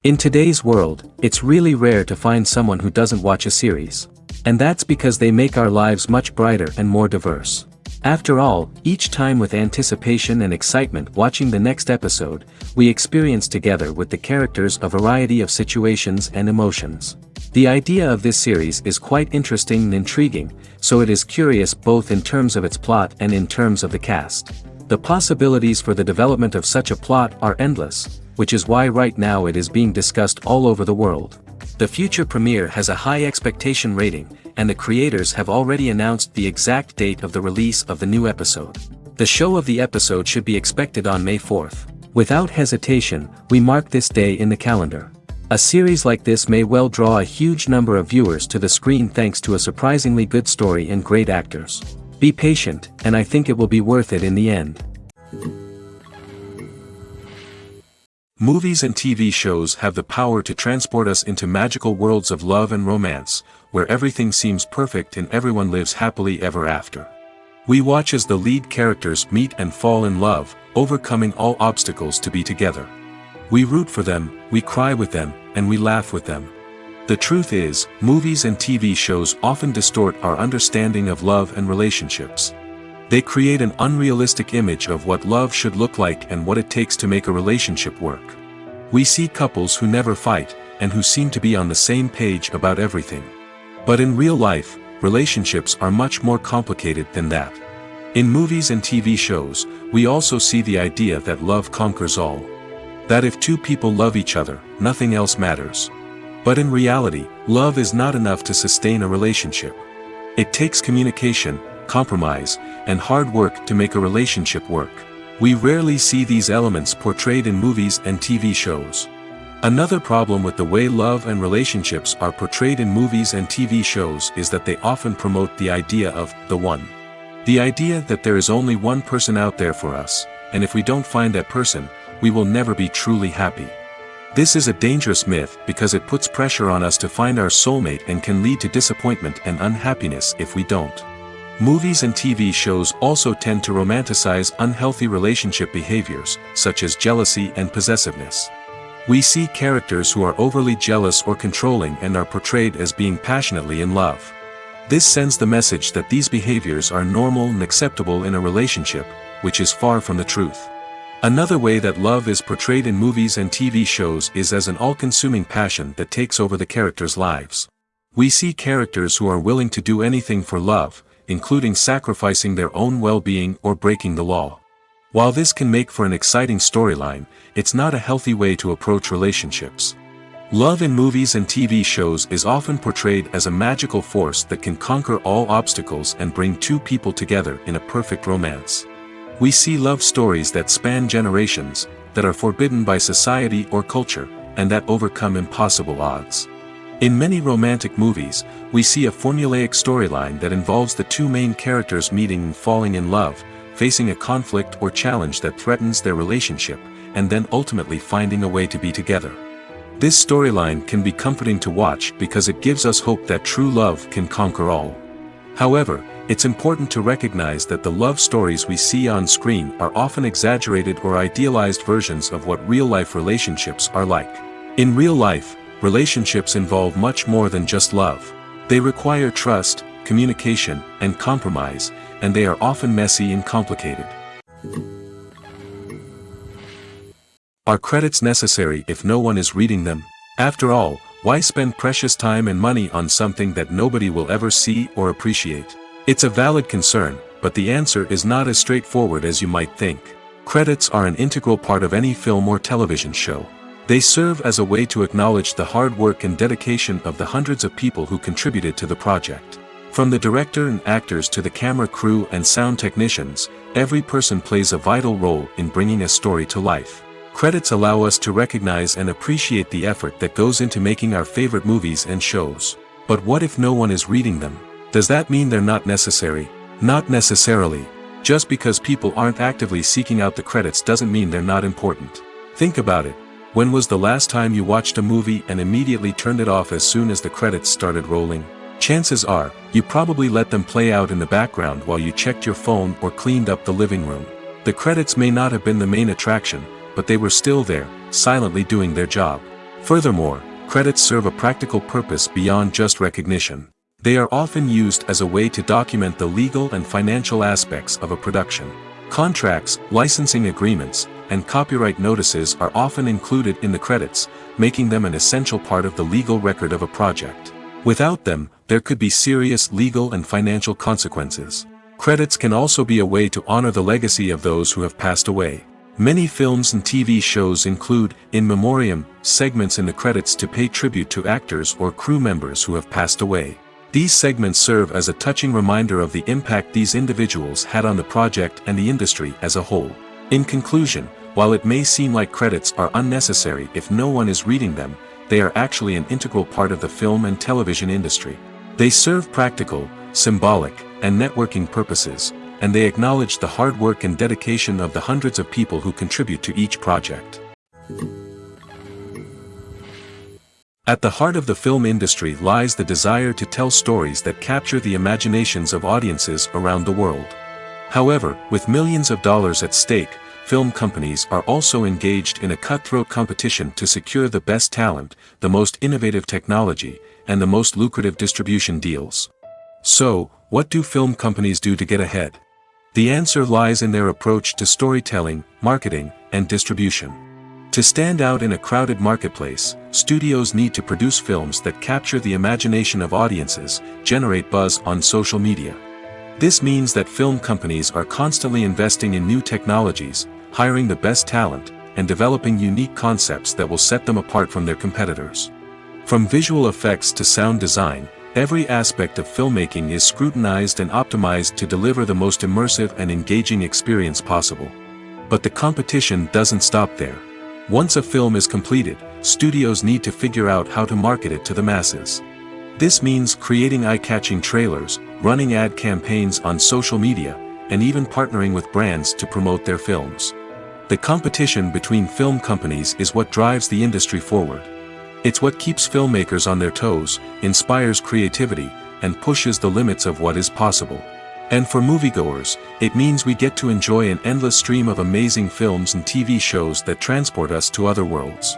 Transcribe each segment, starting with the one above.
In today's world, it's really rare to find someone who doesn't watch a series. And that's because they make our lives much brighter and more diverse. After all, each time with anticipation and excitement watching the next episode, we experience together with the characters a variety of situations and emotions. The idea of this series is quite interesting and intriguing, so it is curious both in terms of its plot and in terms of the cast. The possibilities for the development of such a plot are endless, which is why right now it is being discussed all over the world. The future premiere has a high expectation rating, and the creators have already announced the exact date of the release of the new episode. The show of the episode should be expected on May 4th. Without hesitation, we mark this day in the calendar. A series like this may well draw a huge number of viewers to the screen thanks to a surprisingly good story and great actors. Be patient, and I think it will be worth it in the end. Movies and TV shows have the power to transport us into magical worlds of love and romance, where everything seems perfect and everyone lives happily ever after. We watch as the lead characters meet and fall in love, overcoming all obstacles to be together. We root for them, we cry with them, and we laugh with them. The truth is, movies and TV shows often distort our understanding of love and relationships. They create an unrealistic image of what love should look like and what it takes to make a relationship work. We see couples who never fight, and who seem to be on the same page about everything. But in real life, relationships are much more complicated than that. In movies and TV shows, we also see the idea that love conquers all. That if two people love each other, nothing else matters. But in reality, love is not enough to sustain a relationship. It takes communication, compromise, and hard work to make a relationship work. We rarely see these elements portrayed in movies and TV shows. Another problem with the way love and relationships are portrayed in movies and TV shows is that they often promote the idea of the one. The idea that there is only one person out there for us, and if we don't find that person, we will never be truly happy. This is a dangerous myth because it puts pressure on us to find our soulmate and can lead to disappointment and unhappiness if we don't. Movies and TV shows also tend to romanticize unhealthy relationship behaviors, such as jealousy and possessiveness. We see characters who are overly jealous or controlling and are portrayed as being passionately in love. This sends the message that these behaviors are normal and acceptable in a relationship, which is far from the truth. Another way that love is portrayed in movies and TV shows is as an all-consuming passion that takes over the characters' lives. We see characters who are willing to do anything for love, including sacrificing their own well-being or breaking the law. While this can make for an exciting storyline, it's not a healthy way to approach relationships. Love in movies and TV shows is often portrayed as a magical force that can conquer all obstacles and bring two people together in a perfect romance. We see love stories that span generations, that are forbidden by society or culture, and that overcome impossible odds. In many romantic movies, we see a formulaic storyline that involves the two main characters meeting and falling in love, facing a conflict or challenge that threatens their relationship, and then ultimately finding a way to be together. This storyline can be comforting to watch because it gives us hope that true love can conquer all. However, it's important to recognize that the love stories we see on screen are often exaggerated or idealized versions of what real-life relationships are like. In real life, relationships involve much more than just love. They require trust, communication, and compromise, and they are often messy and complicated. Are credits necessary if no one is reading them? After all, why spend precious time and money on something that nobody will ever see or appreciate? It's a valid concern, but the answer is not as straightforward as you might think. Credits are an integral part of any film or television show. They serve as a way to acknowledge the hard work and dedication of the hundreds of people who contributed to the project. From the director and actors to the camera crew and sound technicians, every person plays a vital role in bringing a story to life. Credits allow us to recognize and appreciate the effort that goes into making our favorite movies and shows. But what if no one is reading them? Does that mean they're not necessary? Not necessarily. Just because people aren't actively seeking out the credits doesn't mean they're not important. Think about it. When was the last time you watched a movie and immediately turned it off as soon as the credits started rolling? Chances are, you probably let them play out in the background while you checked your phone or cleaned up the living room. The credits may not have been the main attraction, but they were still there, silently doing their job. Furthermore, credits serve a practical purpose beyond just recognition. They are often used as a way to document the legal and financial aspects of a production. Contracts, licensing agreements, and copyright notices are often included in the credits, making them an essential part of the legal record of a project. Without them, there could be serious legal and financial consequences. Credits can also be a way to honor the legacy of those who have passed away. Many films and TV shows include, in memoriam, segments in the credits to pay tribute to actors or crew members who have passed away. These segments serve as a touching reminder of the impact these individuals had on the project and the industry as a whole. In conclusion, while it may seem like credits are unnecessary if no one is reading them, they are actually an integral part of the film and television industry. They serve practical, symbolic, and networking purposes, and they acknowledge the hard work and dedication of the hundreds of people who contribute to each project. At the heart of the film industry lies the desire to tell stories that capture the imaginations of audiences around the world. However, with millions of dollars at stake, film companies are also engaged in a cutthroat competition to secure the best talent, the most innovative technology, and the most lucrative distribution deals. So, what do film companies do to get ahead? The answer lies in their approach to storytelling, marketing, and distribution. To stand out in a crowded marketplace, studios need to produce films that capture the imagination of audiences, generate buzz on social media. This means that film companies are constantly investing in new technologies, hiring the best talent, and developing unique concepts that will set them apart from their competitors. From visual effects to sound design, every aspect of filmmaking is scrutinized and optimized to deliver the most immersive and engaging experience possible. But the competition doesn't stop there. Once a film is completed, studios need to figure out how to market it to the masses. This means creating eye-catching trailers, running ad campaigns on social media, and even partnering with brands to promote their films. The competition between film companies is what drives the industry forward. It's what keeps filmmakers on their toes, inspires creativity, and pushes the limits of what is possible. And for moviegoers, it means we get to enjoy an endless stream of amazing films and TV shows that transport us to other worlds.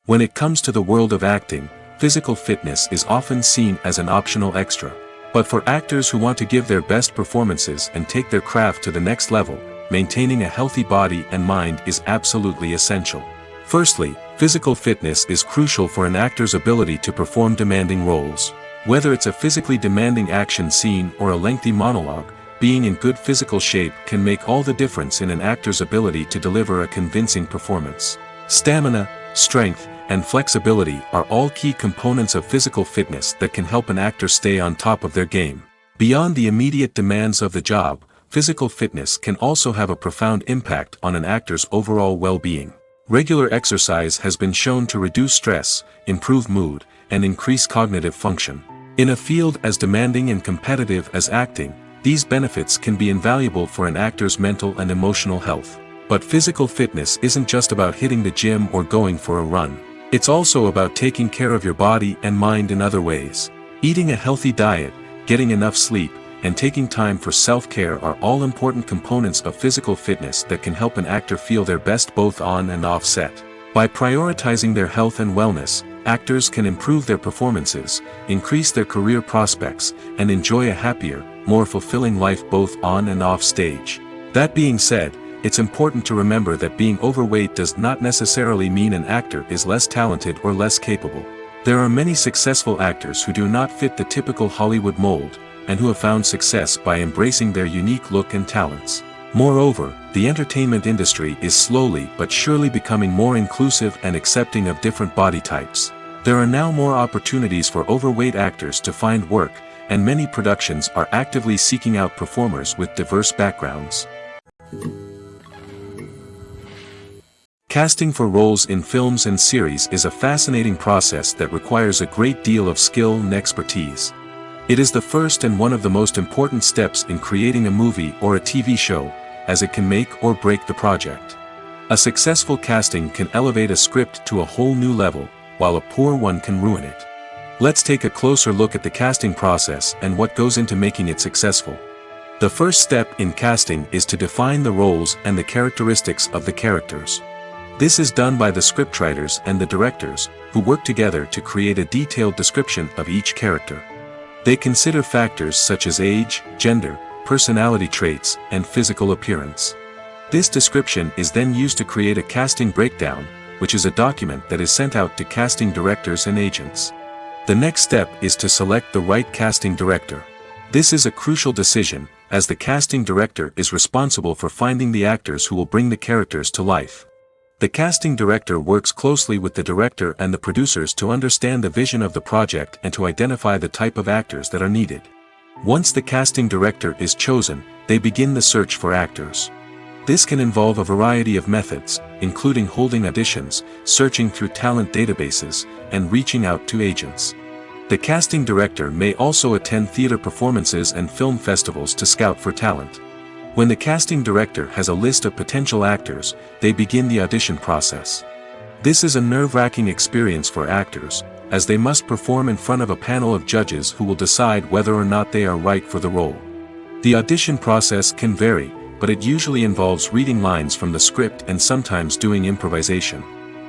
When it comes to the world of acting, physical fitness is often seen as an optional extra. But for actors who want to give their best performances and take their craft to the next level, maintaining a healthy body and mind is absolutely essential. Firstly, physical fitness is crucial for an actor's ability to perform demanding roles. Whether it's a physically demanding action scene or a lengthy monologue, being in good physical shape can make all the difference in an actor's ability to deliver a convincing performance. Stamina, strength, and flexibility are all key components of physical fitness that can help an actor stay on top of their game. Beyond the immediate demands of the job, physical fitness can also have a profound impact on an actor's overall well-being. Regular exercise has been shown to reduce stress, improve mood, and increase cognitive function. In a field as demanding and competitive as acting, these benefits can be invaluable for an actor's mental and emotional health. But physical fitness isn't just about hitting the gym or going for a run. It's also about taking care of your body and mind in other ways. Eating a healthy diet, getting enough sleep, and taking time for self-care are all important components of physical fitness that can help an actor feel their best both on and off set. By prioritizing their health and wellness, actors can improve their performances, increase their career prospects, and enjoy a happier, more fulfilling life both on and off stage. That being said, it's important to remember that being overweight does not necessarily mean an actor is less talented or less capable. There are many successful actors who do not fit the typical Hollywood mold, and who have found success by embracing their unique look and talents. Moreover, the entertainment industry is slowly but surely becoming more inclusive and accepting of different body types. There are now more opportunities for overweight actors to find work, and many productions are actively seeking out performers with diverse backgrounds. Casting for roles in films and series is a fascinating process that requires a great deal of skill and expertise. It is the first and one of the most important steps in creating a movie or a TV show, as it can make or break the project. A successful casting can elevate a script to a whole new level, while a poor one can ruin it. Let's take a closer look at the casting process and what goes into making it successful. The first step in casting is to define the roles and the characteristics of the characters. This is done by the scriptwriters and the directors, who work together to create a detailed description of each character. They consider factors such as age, gender, personality traits, and physical appearance. This description is then used to create a casting breakdown, which is a document that is sent out to casting directors and agents. The next step is to select the right casting director. This is a crucial decision, as the casting director is responsible for finding the actors who will bring the characters to life. The casting director works closely with the director and the producers to understand the vision of the project and to identify the type of actors that are needed. Once the casting director is chosen, they begin the search for actors. This can involve a variety of methods, including holding auditions, searching through talent databases, and reaching out to agents. The casting director may also attend theater performances and film festivals to scout for talent. When the casting director has a list of potential actors, they begin the audition process. This is a nerve-wracking experience for actors, as they must perform in front of a panel of judges who will decide whether or not they are right for the role. The audition process can vary, but it usually involves reading lines from the script and sometimes doing improvisation.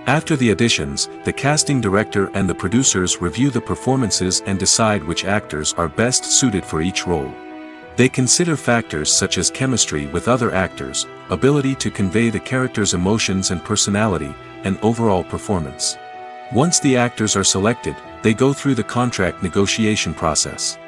After the auditions, the casting director and the producers review the performances and decide which actors are best suited for each role. They consider factors such as chemistry with other actors, ability to convey the character's emotions and personality, and overall performance. Once the actors are selected, they go through the contract negotiation process.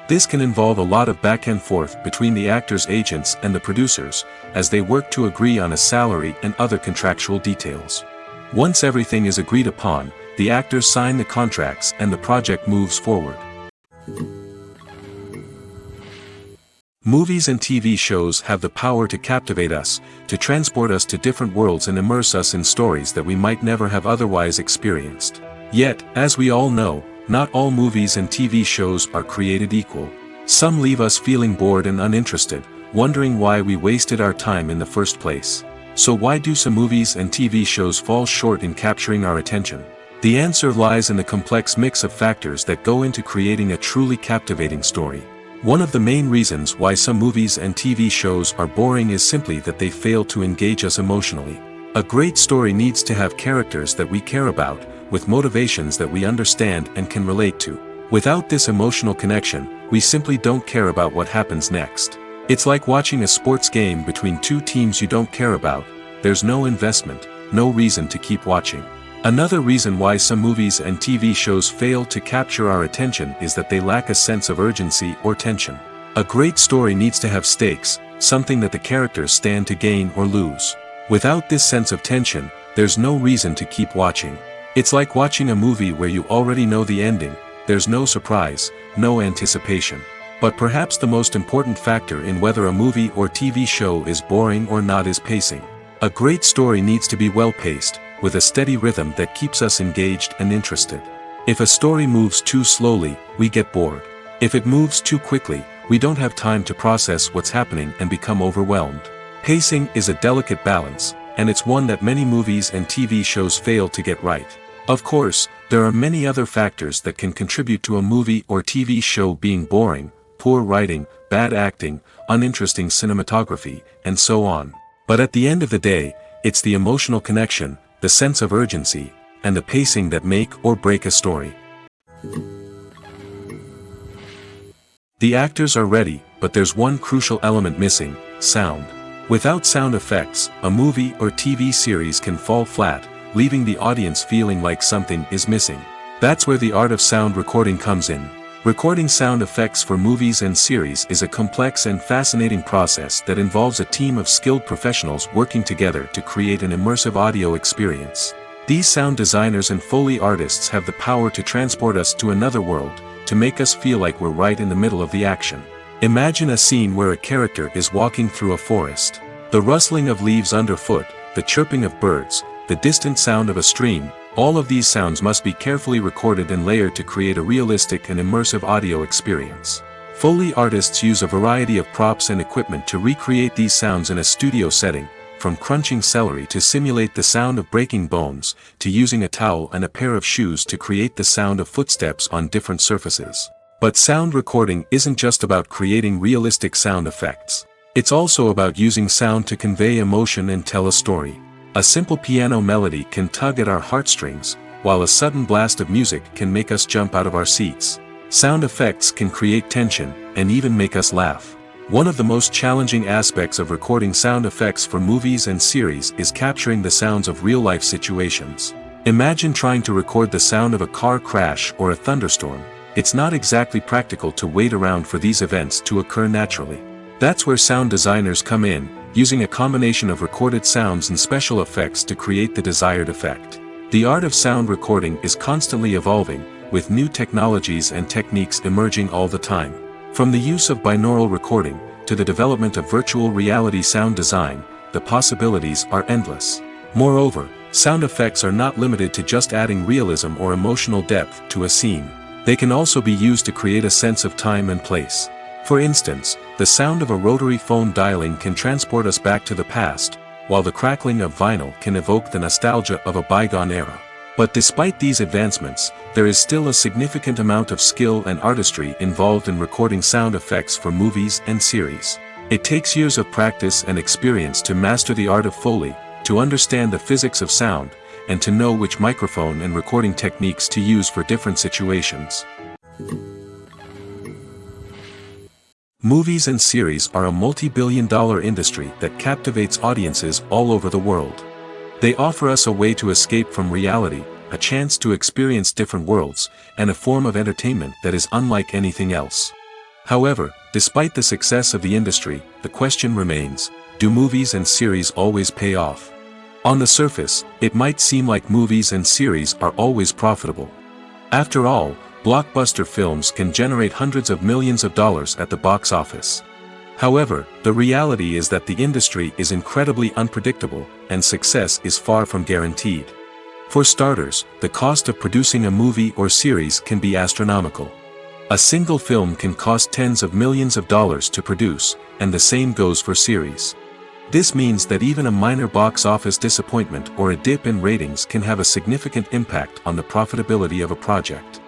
This can involve a lot of back and forth between the actors' agents and the producers, as they work to agree on a salary and other contractual details. Once everything is agreed upon, the actors sign the contracts and the project moves forward. Movies and TV shows have the power to captivate us, to transport us to different worlds and immerse us in stories that we might never have otherwise experienced. Yet, as we all know, not all movies and TV shows are created equal. Some leave us feeling bored and uninterested, wondering why we wasted our time in the first place. So why do some movies and TV shows fall short in capturing our attention? The answer lies in the complex mix of factors that go into creating a truly captivating story. One of the main reasons why some movies and TV shows are boring is simply that they fail to engage us emotionally. A great story needs to have characters that we care about, with motivations that we understand and can relate to. Without this emotional connection, we simply don't care about what happens next. It's like watching a sports game between two teams you don't care about. There's no investment, no reason to keep watching. Another reason why some movies and TV shows fail to capture our attention is that they lack a sense of urgency or tension. A great story needs to have stakes, something that the characters stand to gain or lose. Without this sense of tension, there's no reason to keep watching. It's like watching a movie where you already know the ending. There's no surprise, no anticipation. But perhaps the most important factor in whether a movie or TV show is boring or not is pacing. A great story needs to be well-paced, with a steady rhythm that keeps us engaged and interested. If a story moves too slowly, we get bored. If it moves too quickly, we don't have time to process what's happening and become overwhelmed. Pacing is a delicate balance, and it's one that many movies and TV shows fail to get right. Of course, there are many other factors that can contribute to a movie or TV show being boring: poor writing, bad acting, uninteresting cinematography, and so on. But at the end of the day, it's the emotional connection, the sense of urgency, and the pacing that make or break a story. The actors are ready, but there's one crucial element missing: sound. Without sound effects, a movie or TV series can fall flat, leaving the audience feeling like something is missing. That's where the art of sound recording comes in. Recording sound effects for movies and series is a complex and fascinating process that involves a team of skilled professionals working together to create an immersive audio experience. These sound designers and Foley artists have the power to transport us to another world, to make us feel like we're right in the middle of the action. Imagine a scene where a character is walking through a forest. The rustling of leaves underfoot, the chirping of birds, the distant sound of a stream, all of these sounds must be carefully recorded and layered to create a realistic and immersive audio experience. Foley artists use a variety of props and equipment to recreate these sounds in a studio setting, from crunching celery to simulate the sound of breaking bones, to using a towel and a pair of shoes to create the sound of footsteps on different surfaces. But sound recording isn't just about creating realistic sound effects. It's also about using sound to convey emotion and tell a story. A simple piano melody can tug at our heartstrings, while a sudden blast of music can make us jump out of our seats. Sound effects can create tension, and even make us laugh. One of the most challenging aspects of recording sound effects for movies and series is capturing the sounds of real-life situations. Imagine trying to record the sound of a car crash or a thunderstorm. It's not exactly practical to wait around for these events to occur naturally. That's where sound designers come in, using a combination of recorded sounds and special effects to create the desired effect. The art of sound recording is constantly evolving, with new technologies and techniques emerging all the time. From the use of binaural recording, to the development of virtual reality sound design, the possibilities are endless. Moreover, sound effects are not limited to just adding realism or emotional depth to a scene. They can also be used to create a sense of time and place. For instance, the sound of a rotary phone dialing can transport us back to the past, while the crackling of vinyl can evoke the nostalgia of a bygone era. But despite these advancements, there is still a significant amount of skill and artistry involved in recording sound effects for movies and series. It takes years of practice and experience to master the art of Foley, to understand the physics of sound, and to know which microphone and recording techniques to use for different situations. Movies and series are a multi-billion-dollar industry that captivates audiences all over the world. They offer us a way to escape from reality, a chance to experience different worlds, and a form of entertainment that is unlike anything else. However, despite the success of the industry, the question remains, do movies and series always pay off? On the surface, it might seem like movies and series are always profitable. After all, blockbuster films can generate hundreds of millions of dollars at the box office. However, the reality is that the industry is incredibly unpredictable, and success is far from guaranteed. For starters, the cost of producing a movie or series can be astronomical. A single film can cost tens of millions of dollars to produce, and the same goes for series. This means that even a minor box office disappointment or a dip in ratings can have a significant impact on the profitability of a project.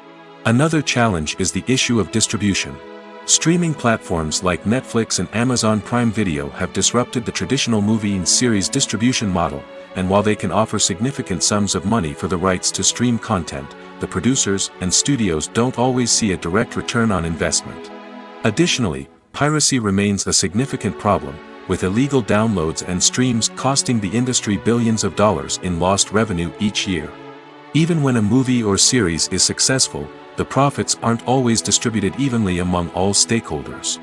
Another challenge is the issue of distribution. Streaming platforms like Netflix and Amazon Prime Video have disrupted the traditional movie and series distribution model, and while they can offer significant sums of money for the rights to stream content, the producers and studios don't always see a direct return on investment. Additionally, piracy remains a significant problem, with illegal downloads and streams costing the industry billions of dollars in lost revenue each year. Even when a movie or series is successful, the profits aren't always distributed evenly among all stakeholders.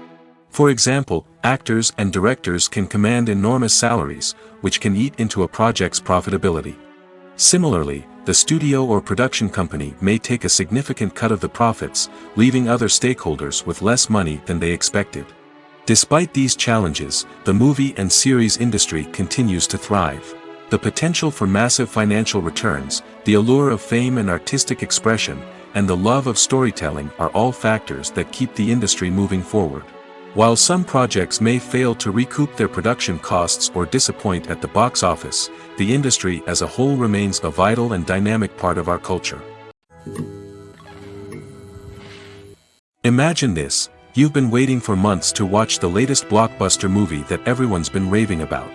For example, actors and directors can command enormous salaries, which can eat into a project's profitability. Similarly, the studio or production company may take a significant cut of the profits, leaving other stakeholders with less money than they expected. Despite these challenges, the movie and series industry continues to thrive. The potential for massive financial returns, the allure of fame and artistic expression, and the love of storytelling are all factors that keep the industry moving forward. While some projects may fail to recoup their production costs or disappoint at the box office, the industry as a whole remains a vital and dynamic part of our culture. Imagine this: you've been waiting for months to watch the latest blockbuster movie that everyone's been raving about.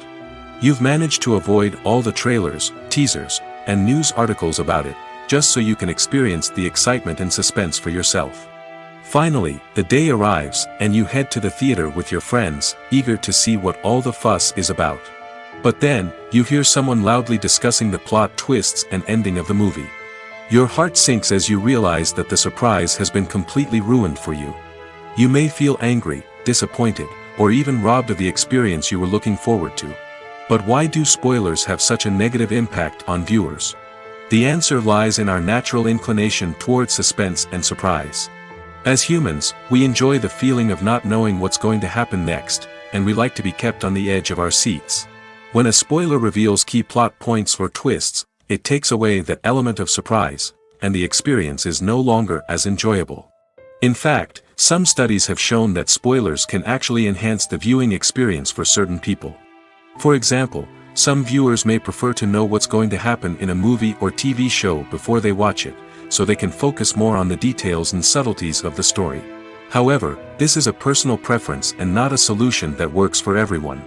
You've managed to avoid all the trailers, teasers, and news articles about it, just so you can experience the excitement and suspense for yourself. Finally, the day arrives, and you head to the theater with your friends, eager to see what all the fuss is about. But then, you hear someone loudly discussing the plot twists and ending of the movie. Your heart sinks as you realize that the surprise has been completely ruined for you. You may feel angry, disappointed, or even robbed of the experience you were looking forward to. But why do spoilers have such a negative impact on viewers? The answer lies in our natural inclination towards suspense and surprise. As humans, we enjoy the feeling of not knowing what's going to happen next, and we like to be kept on the edge of our seats. When a spoiler reveals key plot points or twists, it takes away that element of surprise, and the experience is no longer as enjoyable. In fact, some studies have shown that spoilers can actually enhance the viewing experience for certain people. For example, some viewers may prefer to know what's going to happen in a movie or TV show before they watch it, so they can focus more on the details and subtleties of the story. However, this is a personal preference and not a solution that works for everyone.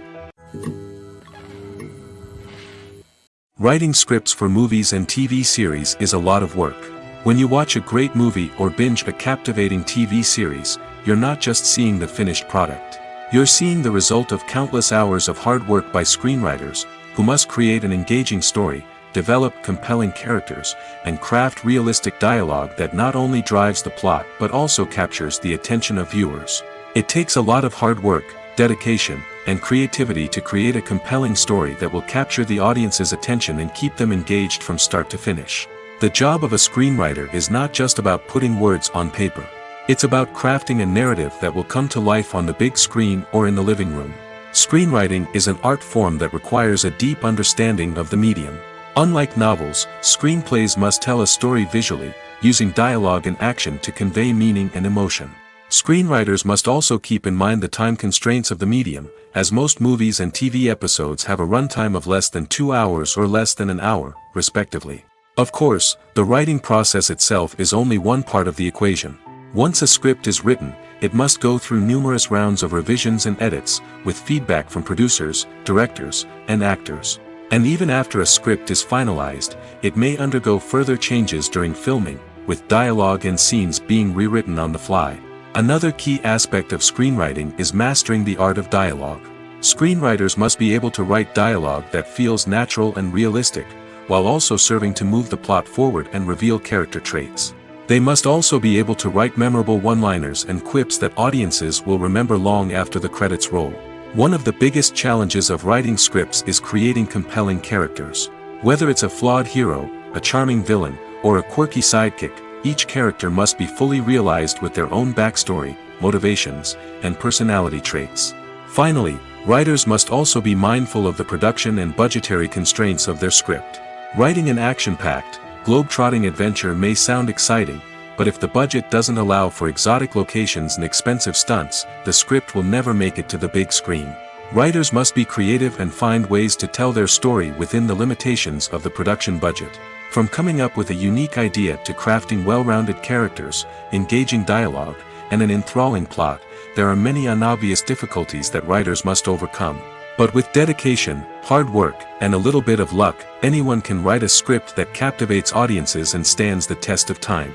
Writing scripts for movies and TV series is a lot of work. When you watch a great movie or binge a captivating TV series, you're not just seeing the finished product. You're seeing the result of countless hours of hard work by screenwriters, who must create an engaging story, develop compelling characters, and craft realistic dialogue that not only drives the plot but also captures the attention of viewers. It takes a lot of hard work, dedication, and creativity to create a compelling story that will capture the audience's attention and keep them engaged from start to finish. The job of a screenwriter is not just about putting words on paper. It's about crafting a narrative that will come to life on the big screen or in the living room. Screenwriting is an art form that requires a deep understanding of the medium. Unlike novels, screenplays must tell a story visually, using dialogue and action to convey meaning and emotion. Screenwriters must also keep in mind the time constraints of the medium, as most movies and TV episodes have a runtime of less than 2 hours or less than an hour, respectively. Of course, the writing process itself is only one part of the equation. Once a script is written, it must go through numerous rounds of revisions and edits, with feedback from producers, directors, and actors. And even after a script is finalized, it may undergo further changes during filming, with dialogue and scenes being rewritten on the fly. Another key aspect of screenwriting is mastering the art of dialogue. Screenwriters must be able to write dialogue that feels natural and realistic, while also serving to move the plot forward and reveal character traits. They must also be able to write memorable one-liners and quips that audiences will remember long after the credits roll. One of the biggest challenges of writing scripts is creating compelling characters. Whether it's a flawed hero, a charming villain, or a quirky sidekick, each character must be fully realized with their own backstory, motivations, and personality traits. Finally, writers must also be mindful of the production and budgetary constraints of their script. Writing an action-packed, globe-trotting adventure may sound exciting, but if the budget doesn't allow for exotic locations and expensive stunts, the script will never make it to the big screen. Writers must be creative and find ways to tell their story within the limitations of the production budget. From coming up with a unique idea to crafting well-rounded characters, engaging dialogue, and an enthralling plot, there are many unobvious difficulties that writers must overcome. But with dedication, hard work, and a little bit of luck, anyone can write a script that captivates audiences and stands the test of time.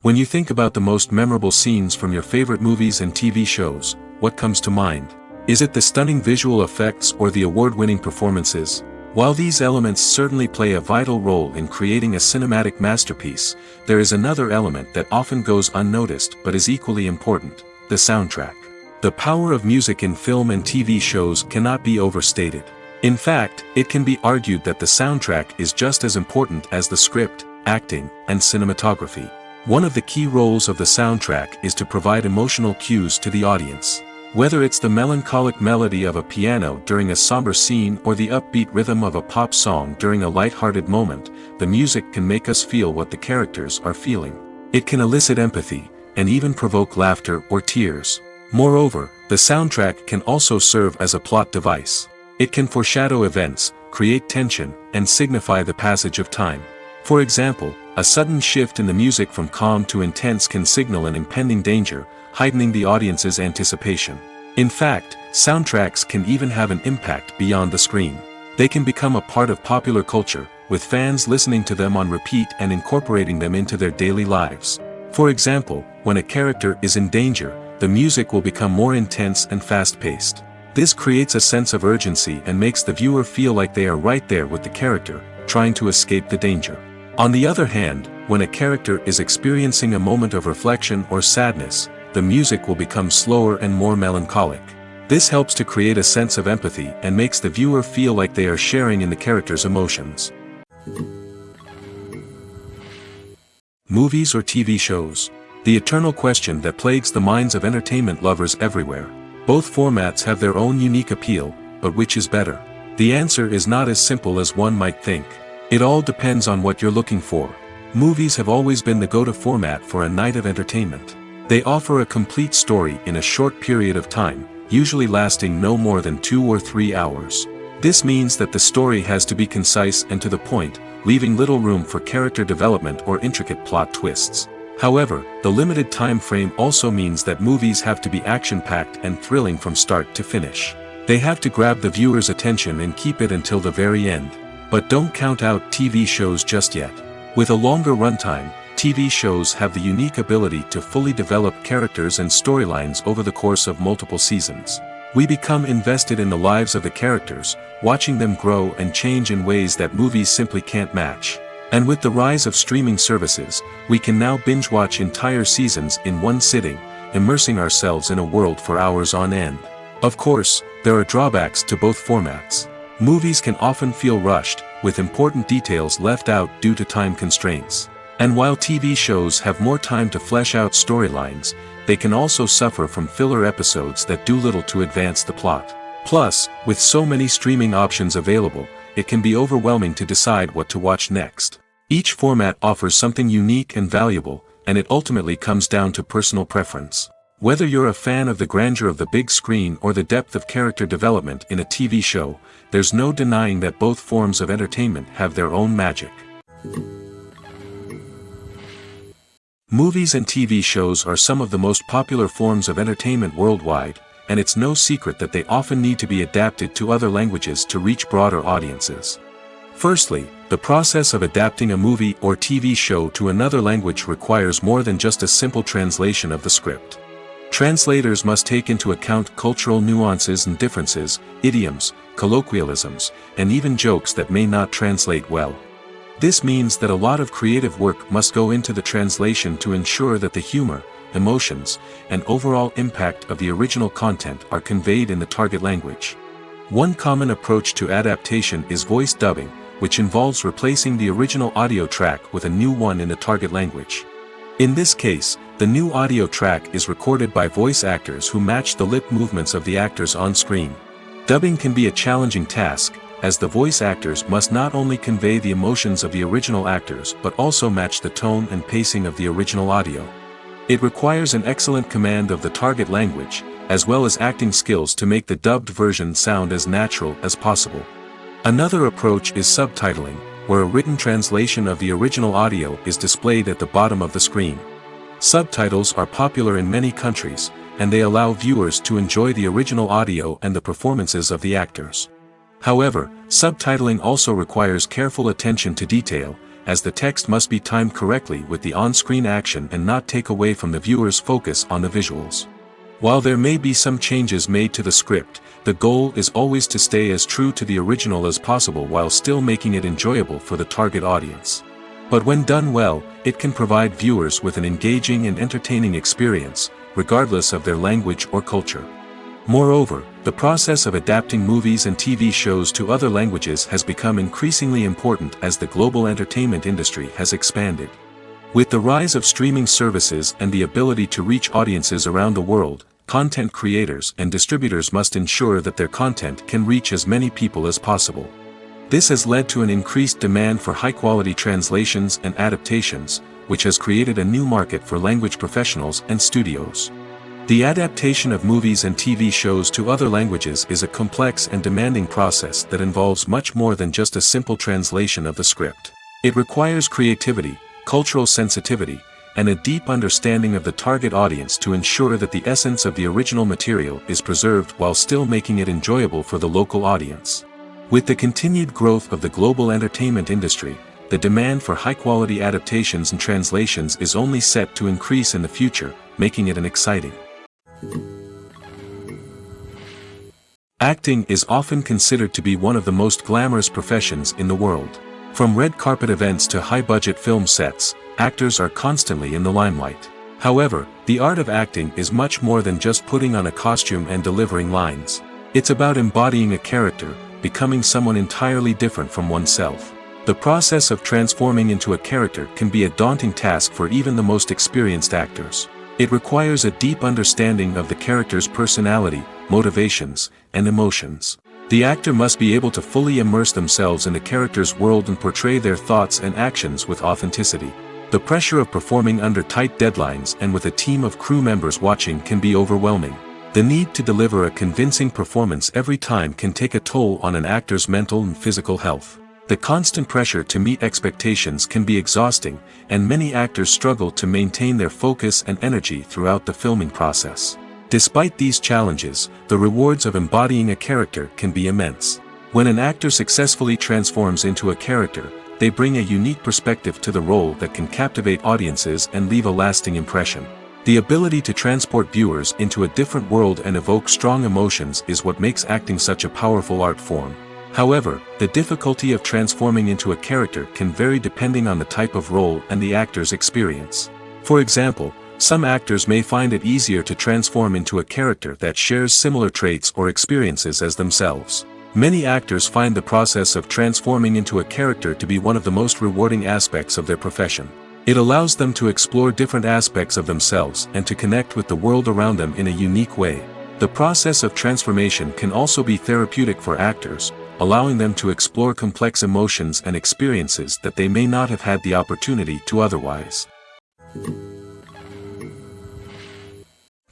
When you think about the most memorable scenes from your favorite movies and TV shows, what comes to mind? Is it the stunning visual effects or the award-winning performances? While these elements certainly play a vital role in creating a cinematic masterpiece, there is another element that often goes unnoticed but is equally important: the soundtrack. The power of music in film and TV shows cannot be overstated. In fact, it can be argued that the soundtrack is just as important as the script, acting, and cinematography. One of the key roles of the soundtrack is to provide emotional cues to the audience. Whether it's the melancholic melody of a piano during a somber scene or the upbeat rhythm of a pop song during a light-hearted moment, the music can make us feel what the characters are feeling. It can elicit empathy, and even provoke laughter or tears. Moreover, the soundtrack can also serve as a plot device. It can foreshadow events, create tension, and signify the passage of time. For example, a sudden shift in the music from calm to intense can signal an impending danger, heightening the audience's anticipation. In fact, soundtracks can even have an impact beyond the screen. They can become a part of popular culture, with fans listening to them on repeat and incorporating them into their daily lives. For example, when a character is in danger, the music will become more intense and fast-paced. This creates a sense of urgency and makes the viewer feel like they are right there with the character, trying to escape the danger. On the other hand, when a character is experiencing a moment of reflection or sadness, the music will become slower and more melancholic. This helps to create a sense of empathy and makes the viewer feel like they are sharing in the character's emotions. Movies or TV shows? The eternal question that plagues the minds of entertainment lovers everywhere. Both formats have their own unique appeal, but which is better? The answer is not as simple as one might think. It all depends on what you're looking for. Movies have always been the go-to format for a night of entertainment. They offer a complete story in a short period of time, usually lasting no more than 2 or 3 hours. This means that the story has to be concise and to the point, leaving little room for character development or intricate plot twists. However, the limited time frame also means that movies have to be action-packed and thrilling from start to finish. They have to grab the viewer's attention and keep it until the very end. But don't count out TV shows just yet. With a longer runtime, TV shows have the unique ability to fully develop characters and storylines over the course of multiple seasons. We become invested in the lives of the characters, watching them grow and change in ways that movies simply can't match. And with the rise of streaming services, we can now binge-watch entire seasons in one sitting, immersing ourselves in a world for hours on end. Of course, there are drawbacks to both formats. Movies can often feel rushed, with important details left out due to time constraints. And while TV shows have more time to flesh out storylines, they can also suffer from filler episodes that do little to advance the plot. Plus, with so many streaming options available, it can be overwhelming to decide what to watch next. Each format offers something unique and valuable, and it ultimately comes down to personal preference. Whether you're a fan of the grandeur of the big screen or the depth of character development in a TV show, there's no denying that both forms of entertainment have their own magic. Movies and TV shows are some of the most popular forms of entertainment worldwide, and it's no secret that they often need to be adapted to other languages to reach broader audiences. Firstly, the process of adapting a movie or TV show to another language requires more than just a simple translation of the script. Translators must take into account cultural nuances and differences, idioms, colloquialisms, and even jokes that may not translate well. This means that a lot of creative work must go into the translation to ensure that the humor, emotions, and overall impact of the original content are conveyed in the target language. One common approach to adaptation is voice dubbing, which involves replacing the original audio track with a new one in the target language. In this case, the new audio track is recorded by voice actors who match the lip movements of the actors on screen. Dubbing can be a challenging task, as the voice actors must not only convey the emotions of the original actors but also match the tone and pacing of the original audio. It requires an excellent command of the target language, as well as acting skills to make the dubbed version sound as natural as possible. Another approach is subtitling, where a written translation of the original audio is displayed at the bottom of the screen. Subtitles are popular in many countries, and they allow viewers to enjoy the original audio and the performances of the actors. However, subtitling also requires careful attention to detail, as the text must be timed correctly with the on-screen action and not take away from the viewer's focus on the visuals. While there may be some changes made to the script, the goal is always to stay as true to the original as possible while still making it enjoyable for the target audience. But when done well, it can provide viewers with an engaging and entertaining experience, regardless of their language or culture. Moreover, the process of adapting movies and TV shows to other languages has become increasingly important as the global entertainment industry has expanded. With the rise of streaming services and the ability to reach audiences around the world, content creators and distributors must ensure that their content can reach as many people as possible. This has led to an increased demand for high-quality translations and adaptations, which has created a new market for language professionals and studios. The adaptation of movies and TV shows to other languages is a complex and demanding process that involves much more than just a simple translation of the script. It requires creativity, cultural sensitivity, and a deep understanding of the target audience to ensure that the essence of the original material is preserved while still making it enjoyable for the local audience. With the continued growth of the global entertainment industry, the demand for high-quality adaptations and translations is only set to increase in the future, making it an exciting. Acting is often considered to be one of the most glamorous professions in the world. From red carpet events to high-budget film sets, actors are constantly in the limelight. However, the art of acting is much more than just putting on a costume and delivering lines. It's about embodying a character, becoming someone entirely different from oneself. The process of transforming into a character can be a daunting task for even the most experienced actors. It requires a deep understanding of the character's personality, motivations, and emotions. The actor must be able to fully immerse themselves in the character's world and portray their thoughts and actions with authenticity. The pressure of performing under tight deadlines and with a team of crew members watching can be overwhelming. The need to deliver a convincing performance every time can take a toll on an actor's mental and physical health. The constant pressure to meet expectations can be exhausting, and many actors struggle to maintain their focus and energy throughout the filming process. Despite these challenges, the rewards of embodying a character can be immense. When an actor successfully transforms into a character, they bring a unique perspective to the role that can captivate audiences and leave a lasting impression. The ability to transport viewers into a different world and evoke strong emotions is what makes acting such a powerful art form. However, the difficulty of transforming into a character can vary depending on the type of role and the actor's experience. For example, some actors may find it easier to transform into a character that shares similar traits or experiences as themselves. Many actors find the process of transforming into a character to be one of the most rewarding aspects of their profession. It allows them to explore different aspects of themselves and to connect with the world around them in a unique way. The process of transformation can also be therapeutic for actors, allowing them to explore complex emotions and experiences that they may not have had the opportunity to otherwise.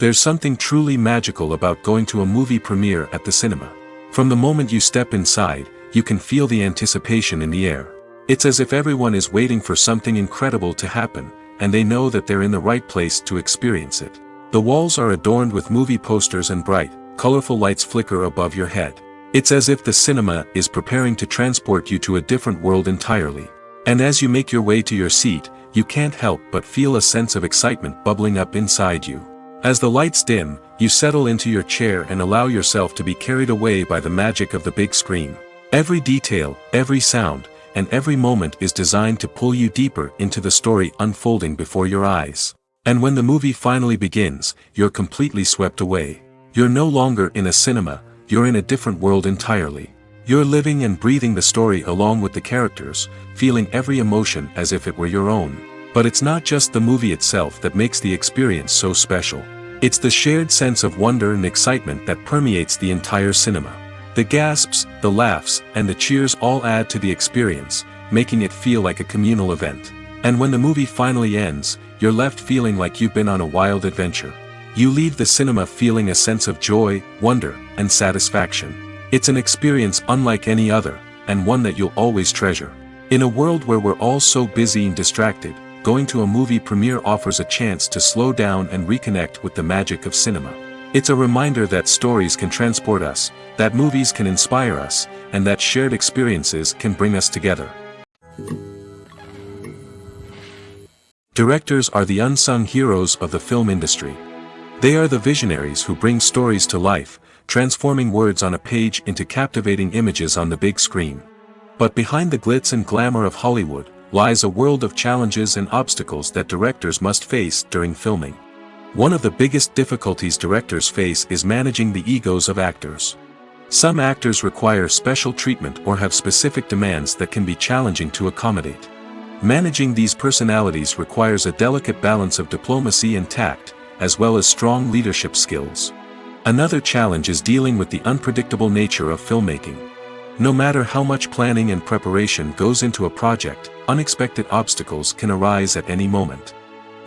There's something truly magical about going to a movie premiere at the cinema. From the moment you step inside, you can feel the anticipation in the air. It's as if everyone is waiting for something incredible to happen, and they know that they're in the right place to experience it. The walls are adorned with movie posters and bright, colorful lights flicker above your head. It's as if the cinema is preparing to transport you to a different world entirely. And as you make your way to your seat, you can't help but feel a sense of excitement bubbling up inside you. As the lights dim, you settle into your chair and allow yourself to be carried away by the magic of the big screen. Every detail, every sound, and every moment is designed to pull you deeper into the story unfolding before your eyes. And when the movie finally begins, you're completely swept away. You're no longer in a cinema, you're in a different world entirely. You're living and breathing the story along with the characters, feeling every emotion as if it were your own. But it's not just the movie itself that makes the experience so special. It's the shared sense of wonder and excitement that permeates the entire cinema. The gasps, the laughs, and the cheers all add to the experience, making it feel like a communal event. And when the movie finally ends, you're left feeling like you've been on a wild adventure. You leave the cinema feeling a sense of joy, wonder, and satisfaction. It's an experience unlike any other, and one that you'll always treasure. In a world where we're all so busy and distracted, going to a movie premiere offers a chance to slow down and reconnect with the magic of cinema. It's a reminder that stories can transport us, that movies can inspire us, and that shared experiences can bring us together. Directors are the unsung heroes of the film industry. They are the visionaries who bring stories to life, transforming words on a page into captivating images on the big screen. But behind the glitz and glamour of Hollywood, lies a world of challenges and obstacles that directors must face during filming. One of the biggest difficulties directors face is managing the egos of actors. Some actors require special treatment or have specific demands that can be challenging to accommodate. Managing these personalities requires a delicate balance of diplomacy and tact, as well as strong leadership skills. Another challenge is dealing with the unpredictable nature of filmmaking. No matter how much planning and preparation goes into a project, unexpected obstacles can arise at any moment.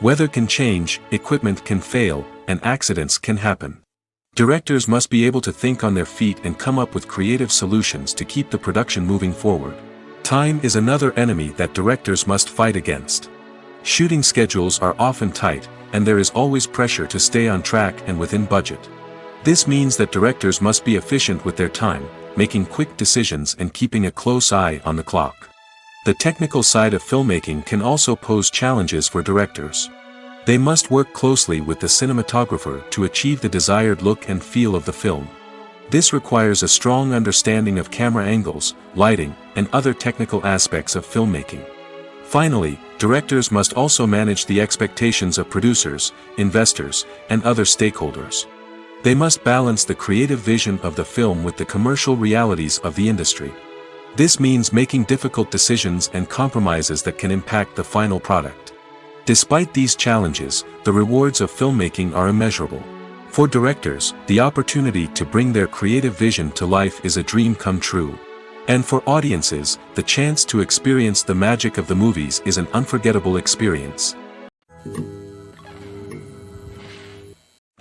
Weather can change, equipment can fail, and accidents can happen. Directors must be able to think on their feet and come up with creative solutions to keep the production moving forward. Time is another enemy that directors must fight against. Shooting schedules are often tight, and there is always pressure to stay on track and within budget. This means that directors must be efficient with their time, making quick decisions and keeping a close eye on the clock. The technical side of filmmaking can also pose challenges for directors. They must work closely with the cinematographer to achieve the desired look and feel of the film. This requires a strong understanding of camera angles, lighting, and other technical aspects of filmmaking. Finally, directors must also manage the expectations of producers, investors, and other stakeholders. They must balance the creative vision of the film with the commercial realities of the industry. This means making difficult decisions and compromises that can impact the final product. Despite these challenges, the rewards of filmmaking are immeasurable. For directors, the opportunity to bring their creative vision to life is a dream come true. And for audiences, the chance to experience the magic of the movies is an unforgettable experience.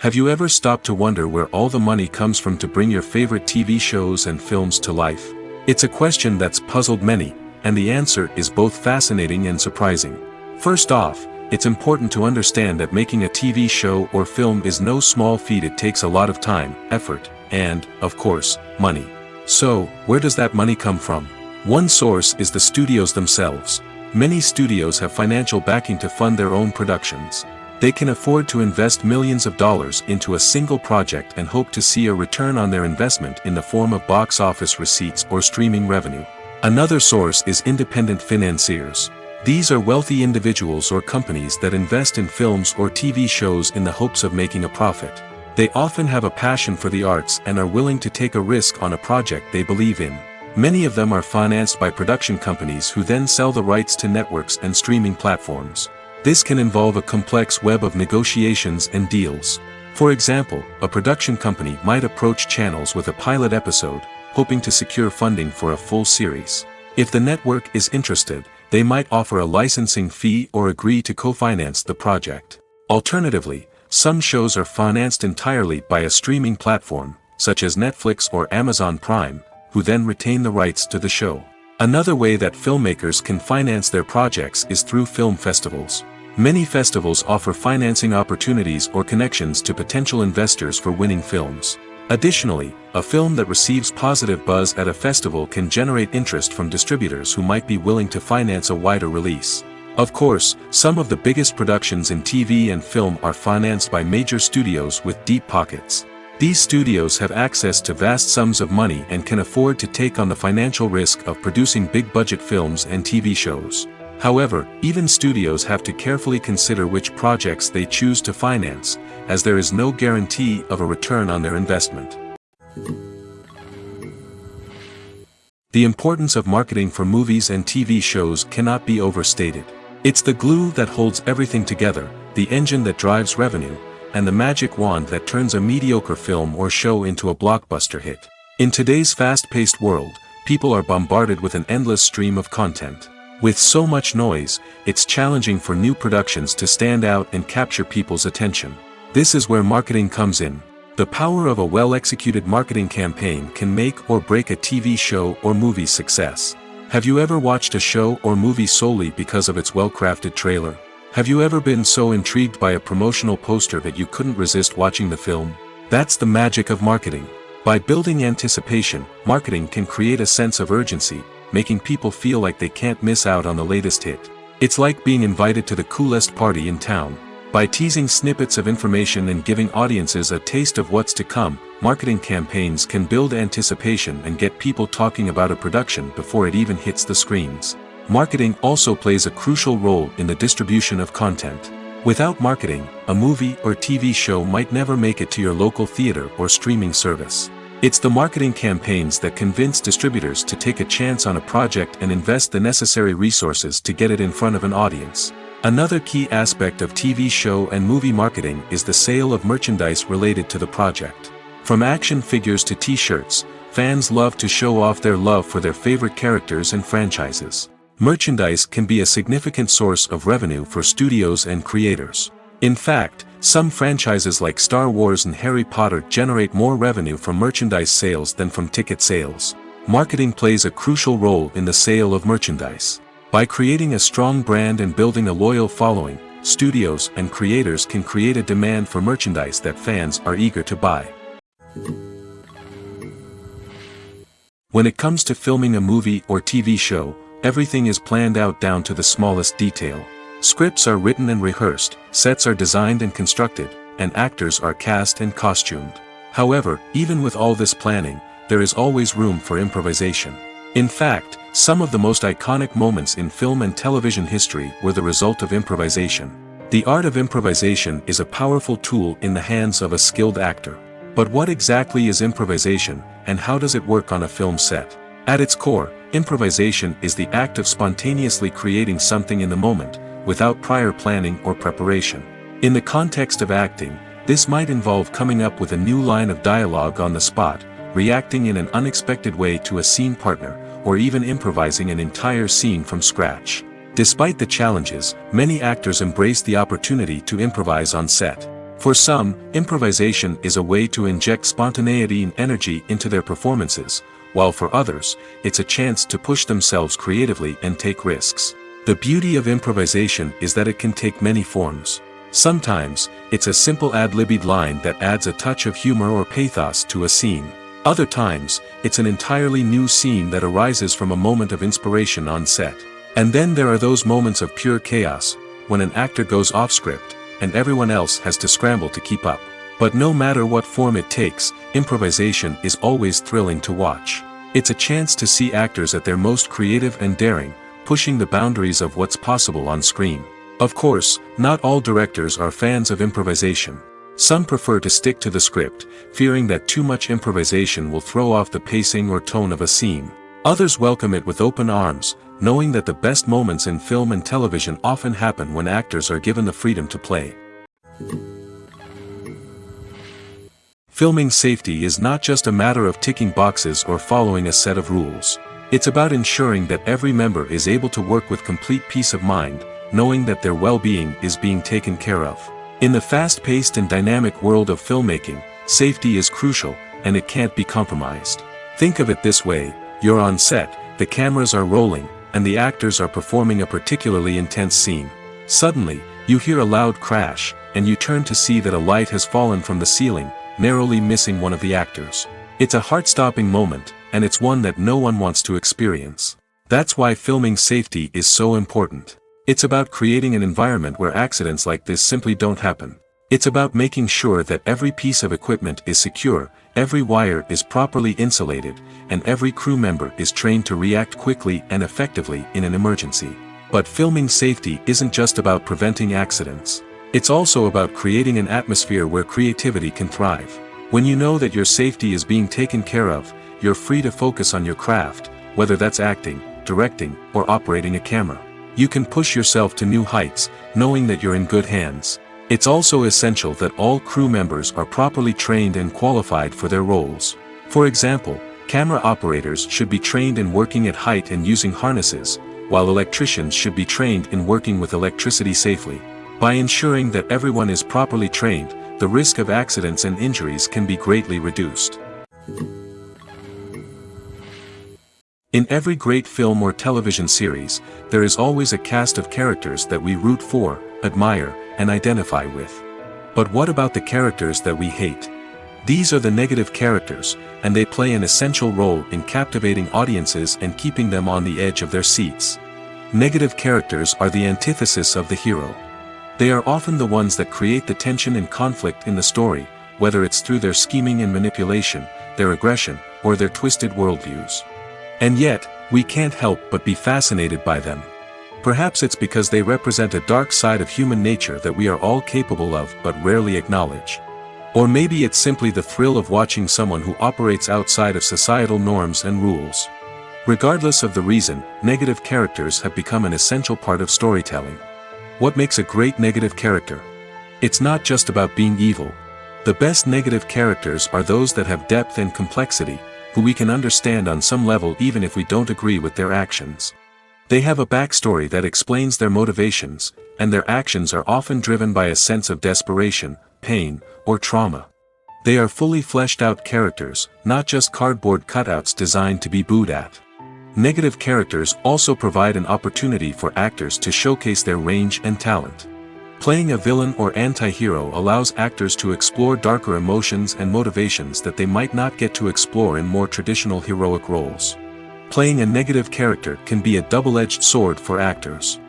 Have you ever stopped to wonder where all the money comes from to bring your favorite TV shows and films to life? It's a question that's puzzled many, and the answer is both fascinating and surprising. First off, it's important to understand that making a TV show or film is no small feat. It takes a lot of time, effort, and, of course, money. So, where does that money come from? One source is the studios themselves. Many studios have financial backing to fund their own productions. They can afford to invest millions of dollars into a single project and hope to see a return on their investment in the form of box office receipts or streaming revenue. Another source is independent financiers. These are wealthy individuals or companies that invest in films or TV shows in the hopes of making a profit. They often have a passion for the arts and are willing to take a risk on a project they believe in. Many of them are financed by production companies who then sell the rights to networks and streaming platforms. This can involve a complex web of negotiations and deals. For example, a production company might approach channels with a pilot episode, hoping to secure funding for a full series. If the network is interested, they might offer a licensing fee or agree to co-finance the project. Alternatively, some shows are financed entirely by a streaming platform, such as Netflix or Amazon Prime, who then retain the rights to the show. Another way that filmmakers can finance their projects is through film festivals. Many festivals offer financing opportunities or connections to potential investors for winning films. Additionally, a film that receives positive buzz at a festival can generate interest from distributors who might be willing to finance a wider release. Of course, some of the biggest productions in TV and film are financed by major studios with deep pockets. These studios have access to vast sums of money and can afford to take on the financial risk of producing big-budget films and TV shows. However, even studios have to carefully consider which projects they choose to finance, as there is no guarantee of a return on their investment. The importance of marketing for movies and TV shows cannot be overstated. It's the glue that holds everything together, the engine that drives revenue, and the magic wand that turns a mediocre film or show into a blockbuster hit. In today's fast-paced world, people are bombarded with an endless stream of content. With so much noise, it's challenging for new productions to stand out and capture people's attention. This is where marketing comes in. The power of a well-executed marketing campaign can make or break a TV show or movie's success. Have you ever watched a show or movie solely because of its well-crafted trailer? Have you ever been so intrigued by a promotional poster that you couldn't resist watching the film? That's the magic of marketing. By building anticipation, marketing can create a sense of urgency, making people feel like they can't miss out on the latest hit. It's like being invited to the coolest party in town. By teasing snippets of information and giving audiences a taste of what's to come, marketing campaigns can build anticipation and get people talking about a production before it even hits the screens. Marketing also plays a crucial role in the distribution of content. Without marketing, a movie or TV show might never make it to your local theater or streaming service. It's the marketing campaigns that convince distributors to take a chance on a project and invest the necessary resources to get it in front of an audience. Another key aspect of TV show and movie marketing is the sale of merchandise related to the project. From action figures to t-shirts, fans love to show off their love for their favorite characters and franchises. Merchandise can be a significant source of revenue for studios and creators. In fact, some franchises like Star Wars and Harry Potter generate more revenue from merchandise sales than from ticket sales. Marketing plays a crucial role in the sale of merchandise. By creating a strong brand and building a loyal following, studios and creators can create a demand for merchandise that fans are eager to buy. When it comes to filming a movie or TV show, everything is planned out down to the smallest detail. Scripts are written and rehearsed, sets are designed and constructed, and actors are cast and costumed. However, even with all this planning, there is always room for improvisation. In fact, some of the most iconic moments in film and television history were the result of improvisation. The art of improvisation is a powerful tool in the hands of a skilled actor. But what exactly is improvisation, and how does it work on a film set? At its core, improvisation is the act of spontaneously creating something in the moment, without prior planning or preparation. In the context of acting, this might involve coming up with a new line of dialogue on the spot, reacting in an unexpected way to a scene partner, or even improvising an entire scene from scratch. Despite the challenges, many actors embrace the opportunity to improvise on set. For some, improvisation is a way to inject spontaneity and energy into their performances, while for others, it's a chance to push themselves creatively and take risks. The beauty of improvisation is that it can take many forms. Sometimes, it's a simple ad-libbed line that adds a touch of humor or pathos to a scene. Other times, it's an entirely new scene that arises from a moment of inspiration on set. And then there are those moments of pure chaos, when an actor goes off script, and everyone else has to scramble to keep up. But no matter what form it takes, improvisation is always thrilling to watch. It's a chance to see actors at their most creative and daring, pushing the boundaries of what's possible on screen. Of course, not all directors are fans of improvisation. Some prefer to stick to the script, fearing that too much improvisation will throw off the pacing or tone of a scene. Others welcome it with open arms, knowing that the best moments in film and television often happen when actors are given the freedom to play. Filming safety is not just a matter of ticking boxes or following a set of rules. It's about ensuring that every member is able to work with complete peace of mind, knowing that their well-being is being taken care of. In the fast-paced and dynamic world of filmmaking, safety is crucial, and it can't be compromised. Think of it this way: you're on set, the cameras are rolling, and the actors are performing a particularly intense scene. Suddenly, you hear a loud crash, and you turn to see that a light has fallen from the ceiling, narrowly missing one of the actors. It's a heart-stopping moment, and it's one that no one wants to experience. That's why filming safety is so important. It's about creating an environment where accidents like this simply don't happen. It's about making sure that every piece of equipment is secure, every wire is properly insulated, and every crew member is trained to react quickly and effectively in an emergency. But filming safety isn't just about preventing accidents. It's also about creating an atmosphere where creativity can thrive. When you know that your safety is being taken care of, you're free to focus on your craft, whether that's acting, directing, or operating a camera. You can push yourself to new heights, knowing that you're in good hands. It's also essential that all crew members are properly trained and qualified for their roles. For example, camera operators should be trained in working at height and using harnesses, while electricians should be trained in working with electricity safely. By ensuring that everyone is properly trained, the risk of accidents and injuries can be greatly reduced. In every great film or television series, there is always a cast of characters that we root for, admire, and identify with. But what about the characters that we hate? These are the negative characters, and they play an essential role in captivating audiences and keeping them on the edge of their seats. Negative characters are the antithesis of the hero. They are often the ones that create the tension and conflict in the story, whether it's through their scheming and manipulation, their aggression, or their twisted worldviews. And yet, we can't help but be fascinated by them. Perhaps it's because they represent a dark side of human nature that we are all capable of but rarely acknowledge. Or maybe it's simply the thrill of watching someone who operates outside of societal norms and rules. Regardless of the reason, negative characters have become an essential part of storytelling. What makes a great negative character? It's not just about being evil. The best negative characters are those that have depth and complexity, who we can understand on some level even if we don't agree with their actions. They have a backstory that explains their motivations, and their actions are often driven by a sense of desperation, pain, or trauma. They are fully fleshed out characters, not just cardboard cutouts designed to be booed at. Negative characters also provide an opportunity for actors to showcase their range and talent. Playing a villain or anti-hero allows actors to explore darker emotions and motivations that they might not get to explore in more traditional heroic roles. Playing a negative character can be a double-edged sword for actors.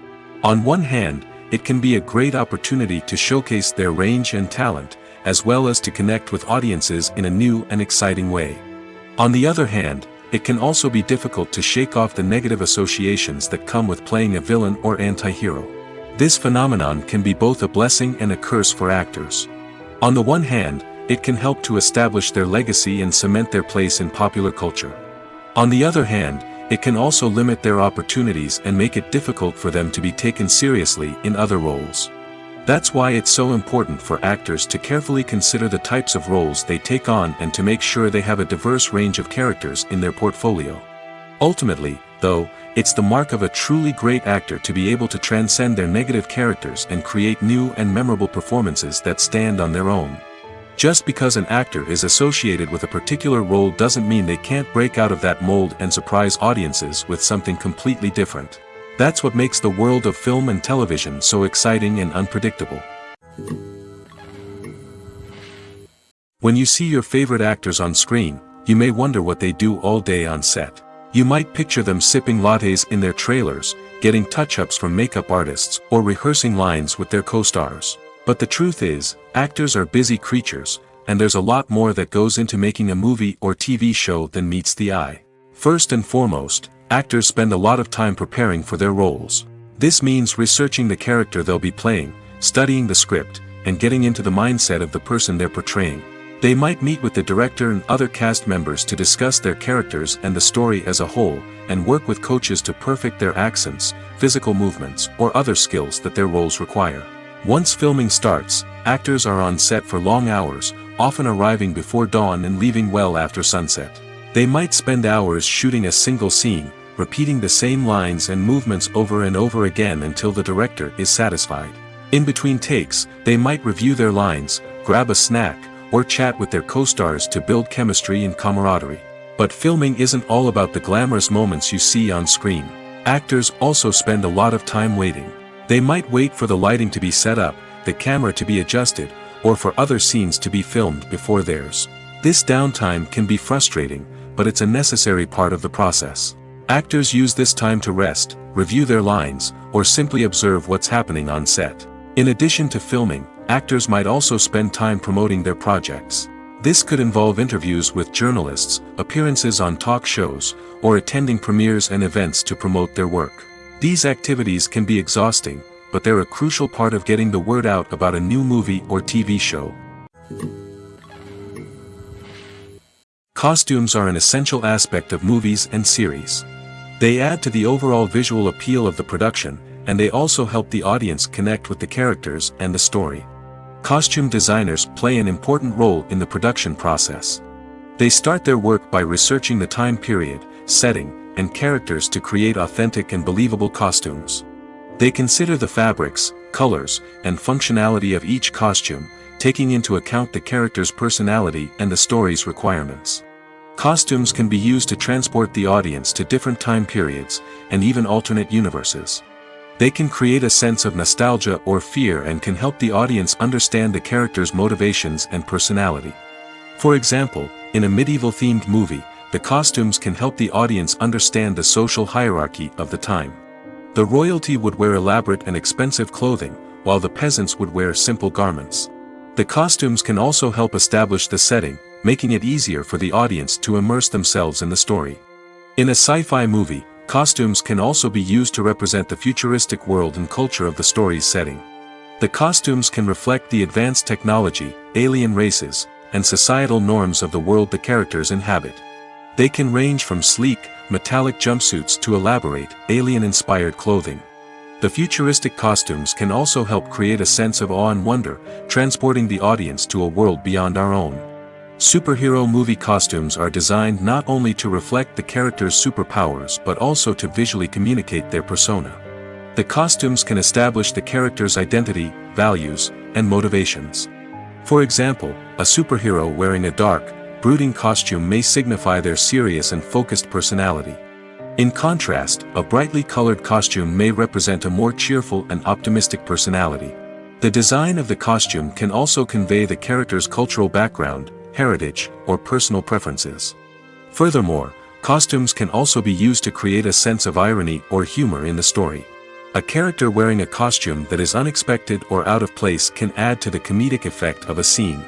On one hand, it can be a great opportunity to showcase their range and talent, as well as to connect with audiences in a new and exciting way. On the other hand, it can also be difficult to shake off the negative associations that come with playing a villain or anti-hero. This phenomenon can be both a blessing and a curse for actors. On the one hand, it can help to establish their legacy and cement their place in popular culture. On the other hand, it can also limit their opportunities and make it difficult for them to be taken seriously in other roles. That's why it's so important for actors to carefully consider the types of roles they take on and to make sure they have a diverse range of characters in their portfolio. Ultimately, though, it's the mark of a truly great actor to be able to transcend their negative characters and create new and memorable performances that stand on their own. Just because an actor is associated with a particular role doesn't mean they can't break out of that mold and surprise audiences with something completely different. That's what makes the world of film and television so exciting and unpredictable. When you see your favorite actors on screen, you may wonder what they do all day on set. You might picture them sipping lattes in their trailers, getting touch-ups from makeup artists, or rehearsing lines with their co-stars. But the truth is, actors are busy creatures, and there's a lot more that goes into making a movie or TV show than meets the eye. First and foremost, actors spend a lot of time preparing for their roles. This means researching the character they'll be playing, studying the script, and getting into the mindset of the person they're portraying. They might meet with the director and other cast members to discuss their characters and the story as a whole, and work with coaches to perfect their accents, physical movements, or other skills that their roles require. Once filming starts, actors are on set for long hours, often arriving before dawn and leaving well after sunset. They might spend hours shooting a single scene, repeating the same lines and movements over and over again until the director is satisfied. In between takes, they might review their lines, grab a snack, or chat with their co-stars to build chemistry and camaraderie. But filming isn't all about the glamorous moments you see on screen. Actors also spend a lot of time waiting. They might wait for the lighting to be set up, the camera to be adjusted, or for other scenes to be filmed before theirs. This downtime can be frustrating, but it's a necessary part of the process. Actors use this time to rest, review their lines, or simply observe what's happening on set. In addition to filming, actors might also spend time promoting their projects. This could involve interviews with journalists, appearances on talk shows, or attending premieres and events to promote their work. These activities can be exhausting, but they're a crucial part of getting the word out about a new movie or TV show. Costumes are an essential aspect of movies and series. They add to the overall visual appeal of the production, and they also help the audience connect with the characters and the story. Costume designers play an important role in the production process. They start their work by researching the time period, setting, and characters to create authentic and believable costumes. They consider the fabrics, colors, and functionality of each costume, taking into account the character's personality and the story's requirements. Costumes can be used to transport the audience to different time periods, and even alternate universes. They can create a sense of nostalgia or fear and can help the audience understand the character's motivations and personality. For example, in a medieval-themed movie, the costumes can help the audience understand the social hierarchy of the time. The royalty would wear elaborate and expensive clothing, while the peasants would wear simple garments. The costumes can also help establish the setting, making it easier for the audience to immerse themselves in the story. In a sci-fi movie, costumes can also be used to represent the futuristic world and culture of the story's setting. The costumes can reflect the advanced technology, alien races, and societal norms of the world the characters inhabit. They can range from sleek, metallic jumpsuits to elaborate, alien-inspired clothing. The futuristic costumes can also help create a sense of awe and wonder, transporting the audience to a world beyond our own. Superhero movie costumes are designed not only to reflect the character's superpowers but also to visually communicate their persona. The costumes can establish the character's identity, values, and motivations. For example, a superhero wearing a dark, brooding costume may signify their serious and focused personality. In contrast, a brightly colored costume may represent a more cheerful and optimistic personality. The design of the costume can also convey the character's cultural background, heritage, or personal preferences. Furthermore, costumes can also be used to create a sense of irony or humor in the story. A character wearing a costume that is unexpected or out of place can add to the comedic effect of a scene.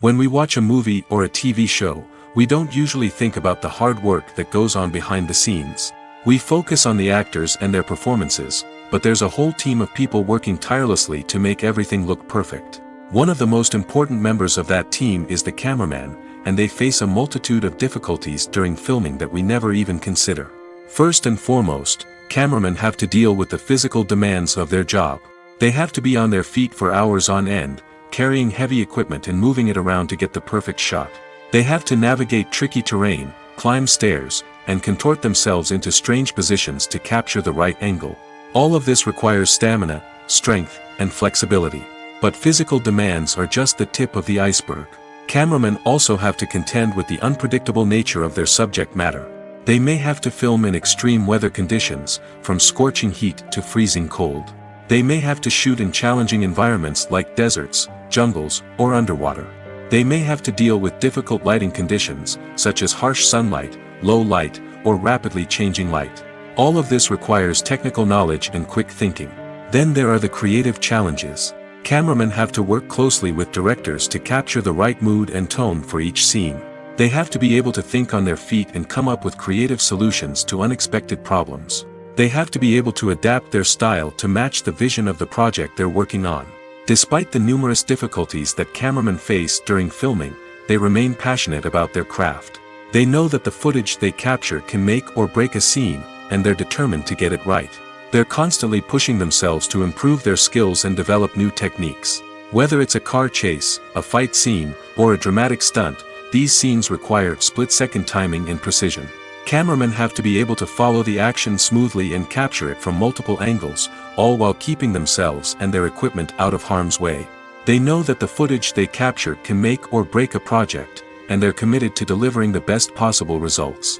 When we watch a movie or a TV show, we don't usually think about the hard work that goes on behind the scenes. We focus on the actors and their performances, but there's a whole team of people working tirelessly to make everything look perfect. One of the most important members of that team is the cameraman, and they face a multitude of difficulties during filming that we never even consider. First and foremost, cameramen have to deal with the physical demands of their job. They have to be on their feet for hours on end, carrying heavy equipment and moving it around to get the perfect shot. They have to navigate tricky terrain, climb stairs, and contort themselves into strange positions to capture the right angle. All of this requires stamina, strength, and flexibility. But physical demands are just the tip of the iceberg. Cameramen also have to contend with the unpredictable nature of their subject matter. They may have to film in extreme weather conditions, from scorching heat to freezing cold. They may have to shoot in challenging environments like deserts, jungles, or underwater. They may have to deal with difficult lighting conditions, such as harsh sunlight, low light, or rapidly changing light. All of this requires technical knowledge and quick thinking. Then there are the creative challenges. Cameramen have to work closely with directors to capture the right mood and tone for each scene. They have to be able to think on their feet and come up with creative solutions to unexpected problems. They have to be able to adapt their style to match the vision of the project they're working on. Despite the numerous difficulties that cameramen face during filming, they remain passionate about their craft. They know that the footage they capture can make or break a scene, and they're determined to get it right. They're constantly pushing themselves to improve their skills and develop new techniques. Whether it's a car chase, a fight scene, or a dramatic stunt, these scenes require split-second timing and precision. Cameramen have to be able to follow the action smoothly and capture it from multiple angles, all while keeping themselves and their equipment out of harm's way. They know that the footage they capture can make or break a project, and they're committed to delivering the best possible results.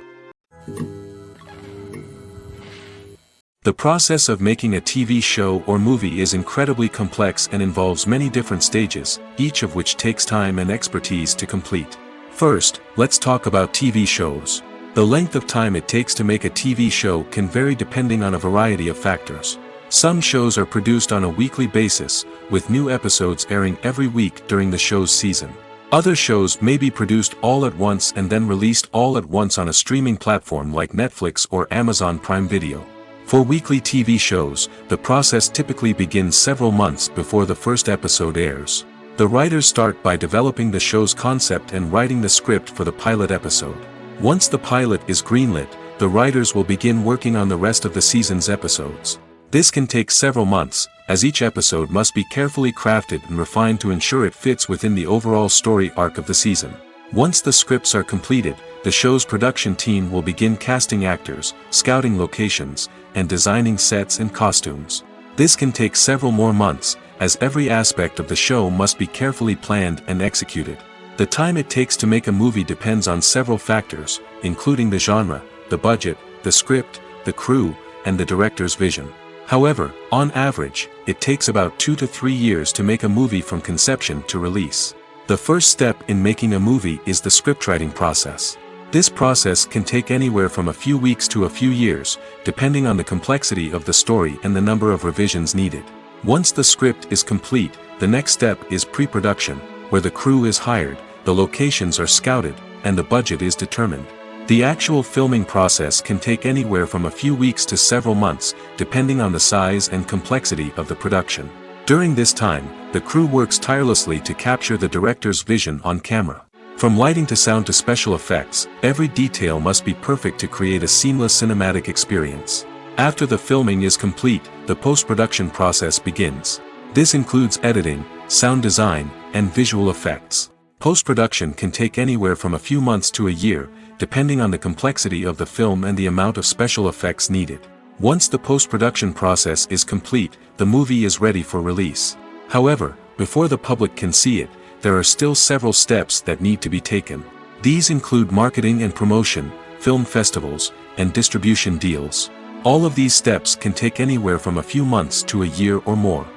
The process of making a TV show or movie is incredibly complex and involves many different stages, each of which takes time and expertise to complete. First, let's talk about TV shows. The length of time it takes to make a TV show can vary depending on a variety of factors. Some shows are produced on a weekly basis, with new episodes airing every week during the show's season. Other shows may be produced all at once and then released all at once on a streaming platform like Netflix or Amazon Prime Video. For weekly TV shows, the process typically begins several months before the first episode airs. The writers start by developing the show's concept and writing the script for the pilot episode. Once the pilot is greenlit, the writers will begin working on the rest of the season's episodes. This can take several months, as each episode must be carefully crafted and refined to ensure it fits within the overall story arc of the season. Once the scripts are completed, the show's production team will begin casting actors, scouting locations, and designing sets and costumes. This can take several more months, as every aspect of the show must be carefully planned and executed. The time it takes to make a movie depends on several factors, including the genre, the budget, the script, the crew, and the director's vision. However, on average, it takes about 2 to 3 years to make a movie from conception to release. The first step in making a movie is the scriptwriting process. This process can take anywhere from a few weeks to a few years, depending on the complexity of the story and the number of revisions needed. Once the script is complete, the next step is pre-production, where the crew is hired, the locations are scouted, and the budget is determined. The actual filming process can take anywhere from a few weeks to several months, depending on the size and complexity of the production. During this time, the crew works tirelessly to capture the director's vision on camera. From lighting to sound to special effects, every detail must be perfect to create a seamless cinematic experience. After the filming is complete, the post-production process begins. This includes editing, sound design, and visual effects. Post-production can take anywhere from a few months to a year, depending on the complexity of the film and the amount of special effects needed. Once the post-production process is complete, the movie is ready for release. However, before the public can see it, there are still several steps that need to be taken. These include marketing and promotion, film festivals, and distribution deals. All of these steps can take anywhere from a few months to a year or more.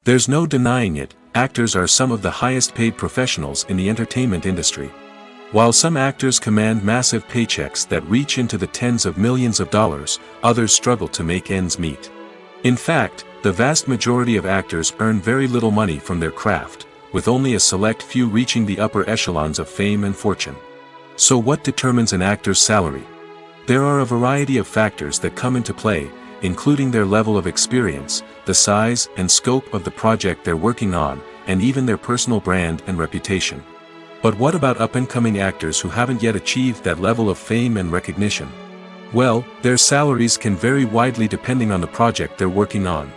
There's no denying it, actors are some of the highest paid professionals in the entertainment industry. While some actors command massive paychecks that reach into the tens of millions of dollars, others struggle to make ends meet. In fact, the vast majority of actors earn very little money from their craft, with only a select few reaching the upper echelons of fame and fortune. So what determines an actor's salary? There are a variety of factors that come into play, including their level of experience, the size and scope of the project they're working on, and even their personal brand and reputation. But what about up-and-coming actors who haven't yet achieved that level of fame and recognition? Well, their salaries can vary widely depending on the project they're working on.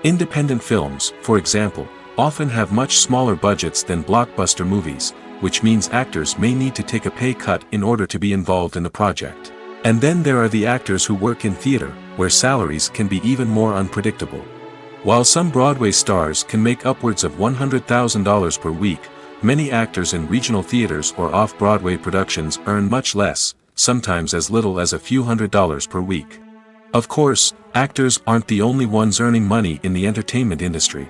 Independent films, for example, often have much smaller budgets than blockbuster movies, which means actors may need to take a pay cut in order to be involved in the project. And then there are the actors who work in theater, where salaries can be even more unpredictable. While some Broadway stars can make upwards of $100,000 per week, Many actors in regional theaters or off-Broadway productions earn much less, sometimes as little as a few $100s per week. Of course, actors aren't the only ones earning money in the entertainment industry.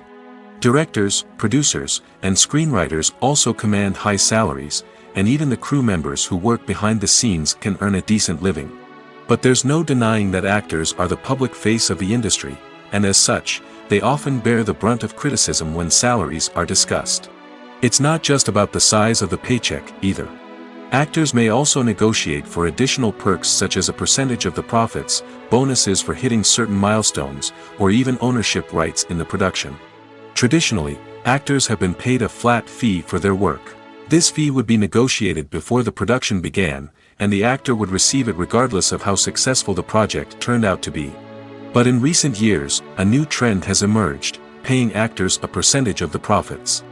Directors, producers, and screenwriters also command high salaries, and even the crew members who work behind the scenes can earn a decent living. But there's no denying that actors are the public face of the industry, and as such, they often bear the brunt of criticism when salaries are discussed. It's not just about the size of the paycheck, either. Actors may also negotiate for additional perks such as a percentage of the profits, bonuses for hitting certain milestones, or even ownership rights in the production. Traditionally, actors have been paid a flat fee for their work. This fee would be negotiated before the production began, and the actor would receive it regardless of how successful the project turned out to be. But in recent years, a new trend has emerged, paying actors a percentage of the profits.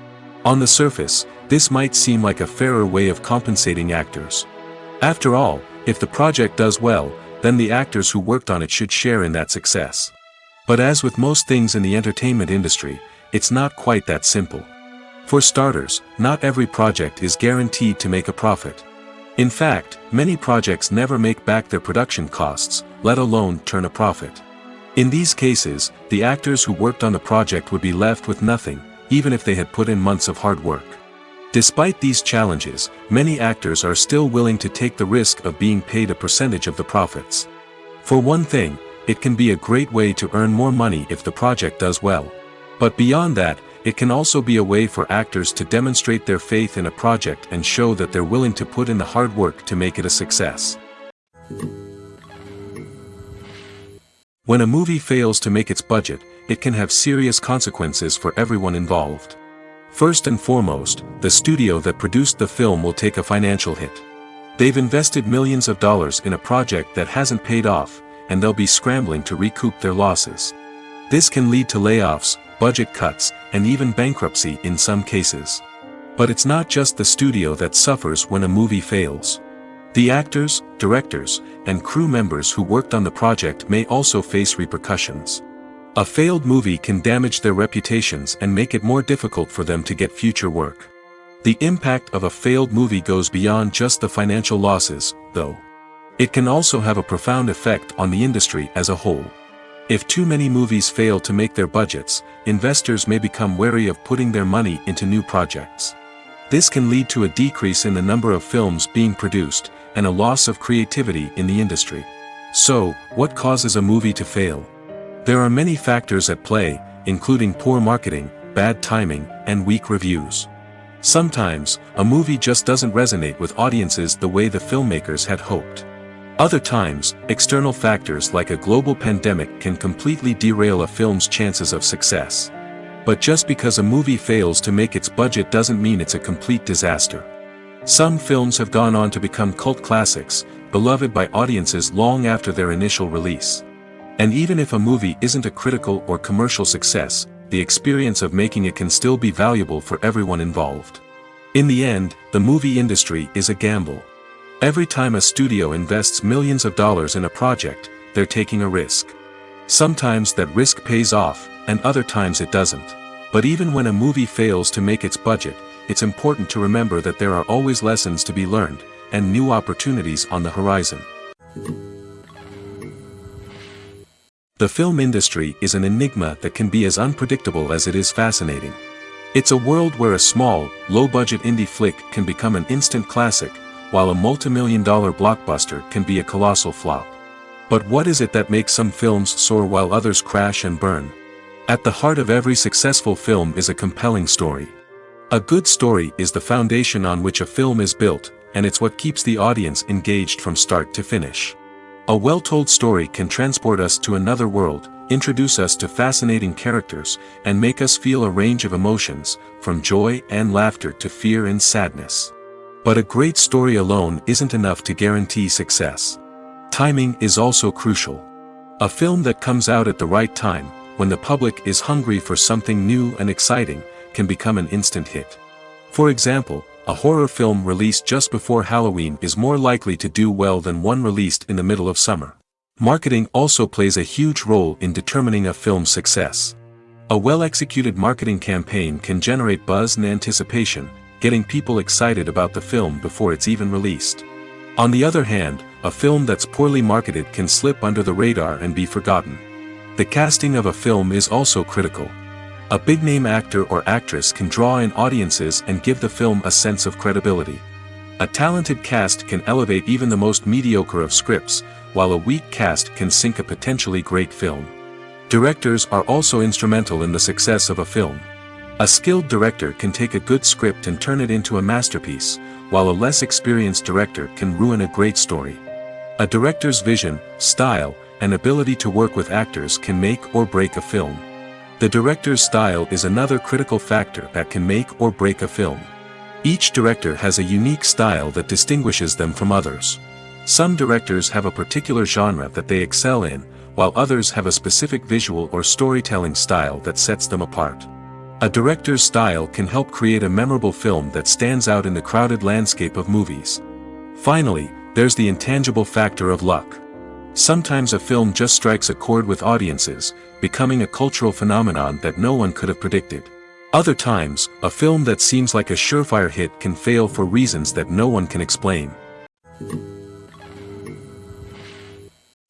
On the surface, this might seem like a fairer way of compensating actors. After all, if the project does well, then the actors who worked on it should share in that success. But as with most things in the entertainment industry, it's not quite that simple. For starters, not every project is guaranteed to make a profit. In fact, many projects never make back their production costs, let alone turn a profit. In these cases, the actors who worked on the project would be left with nothing, even if they had put in months of hard work. Despite these challenges, many actors are still willing to take the risk of being paid a percentage of the profits. For one thing, it can be a great way to earn more money if the project does well. But beyond that, it can also be a way for actors to demonstrate their faith in a project and show that they're willing to put in the hard work to make it a success. When a movie fails to make its budget, it can have serious consequences for everyone involved. First and foremost, the studio that produced the film will take a financial hit. They've invested millions of dollars in a project that hasn't paid off, and they'll be scrambling to recoup their losses. This can lead to layoffs, budget cuts, and even bankruptcy in some cases. But it's not just the studio that suffers when a movie fails. The actors, directors, and crew members who worked on the project may also face repercussions. A failed movie can damage their reputations and make it more difficult for them to get future work. The impact of a failed movie goes beyond just the financial losses, though. It can also have a profound effect on the industry as a whole. If too many movies fail to make their budgets, investors may become wary of putting their money into new projects. This can lead to a decrease in the number of films being produced, and a loss of creativity in the industry. So, what causes a movie to fail? There are many factors at play, including poor marketing, bad timing, and weak reviews. Sometimes, a movie just doesn't resonate with audiences the way the filmmakers had hoped. Other times, external factors like a global pandemic can completely derail a film's chances of success. But just because a movie fails to make its budget doesn't mean it's a complete disaster. Some films have gone on to become cult classics, beloved by audiences long after their initial release. And even if a movie isn't a critical or commercial success, the experience of making it can still be valuable for everyone involved. In the end, the movie industry is a gamble. Every time a studio invests millions of dollars in a project, they're taking a risk. Sometimes that risk pays off, and other times it doesn't. But even when a movie fails to make its budget, it's important to remember that there are always lessons to be learned, and new opportunities on the horizon. The film industry is an enigma that can be as unpredictable as it is fascinating. It's a world where a small, low-budget indie flick can become an instant classic, while a multi-million-dollar blockbuster can be a colossal flop. But what is it that makes some films soar while others crash and burn? At the heart of every successful film is a compelling story. A good story is the foundation on which a film is built, and it's what keeps the audience engaged from start to finish. A well-told story can transport us to another world, introduce us to fascinating characters, and make us feel a range of emotions, from joy and laughter to fear and sadness. But a great story alone isn't enough to guarantee success. Timing is also crucial. A film that comes out at the right time, when the public is hungry for something new and exciting, can become an instant hit. For example, a horror film released just before Halloween is more likely to do well than one released in the middle of summer. Marketing also plays a huge role in determining a film's success. A well-executed marketing campaign can generate buzz and anticipation, getting people excited about the film before it's even released. On the other hand, a film that's poorly marketed can slip under the radar and be forgotten. The casting of a film is also critical. A big-name actor or actress can draw in audiences and give the film a sense of credibility. A talented cast can elevate even the most mediocre of scripts, while a weak cast can sink a potentially great film. Directors are also instrumental in the success of a film. A skilled director can take a good script and turn it into a masterpiece, while a less experienced director can ruin a great story. A director's vision, style, and ability to work with actors can make or break a film. The director's style is another critical factor that can make or break a film. Each director has a unique style that distinguishes them from others. Some directors have a particular genre that they excel in, while others have a specific visual or storytelling style that sets them apart. A director's style can help create a memorable film that stands out in the crowded landscape of movies. Finally, there's the intangible factor of luck. Sometimes a film just strikes a chord with audiences, becoming a cultural phenomenon that no one could have predicted. Other times, a film that seems like a surefire hit can fail for reasons that no one can explain.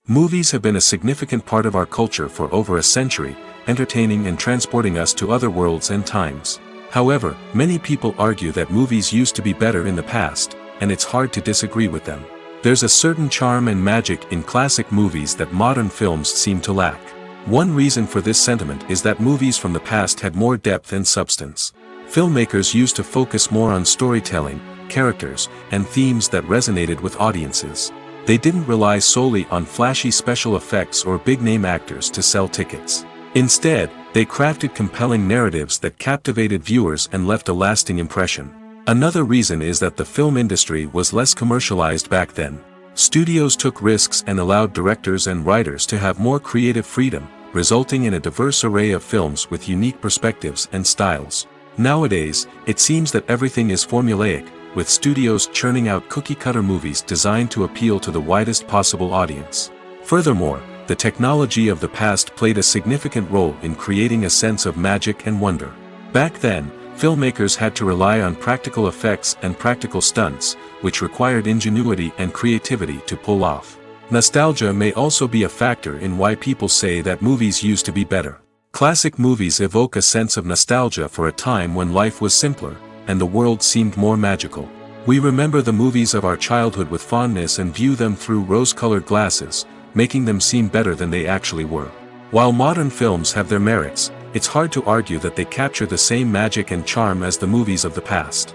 Movies have been a significant part of our culture for over a century, entertaining and transporting us to other worlds and times. However, many people argue that movies used to be better in the past, and it's hard to disagree with them. There's a certain charm and magic in classic movies that modern films seem to lack. One reason for this sentiment is that movies from the past had more depth and substance. Filmmakers used to focus more on storytelling, characters, and themes that resonated with audiences. They didn't rely solely on flashy special effects or big-name actors to sell tickets. Instead, they crafted compelling narratives that captivated viewers and left a lasting impression. Another reason is that the film industry was less commercialized back then. Studios took risks and allowed directors and writers to have more creative freedom, resulting in a diverse array of films with unique perspectives and styles. Nowadays, it seems that everything is formulaic, with studios churning out cookie-cutter movies designed to appeal to the widest possible audience. Furthermore, the technology of the past played a significant role in creating a sense of magic and wonder. Back then, filmmakers had to rely on practical effects and practical stunts, which required ingenuity and creativity to pull off. Nostalgia may also be a factor in why people say that movies used to be better. Classic movies evoke a sense of nostalgia for a time when life was simpler, and the world seemed more magical. We remember the movies of our childhood with fondness and view them through rose-colored glasses, making them seem better than they actually were. While modern films have their merits, it's hard to argue that they capture the same magic and charm as the movies of the past.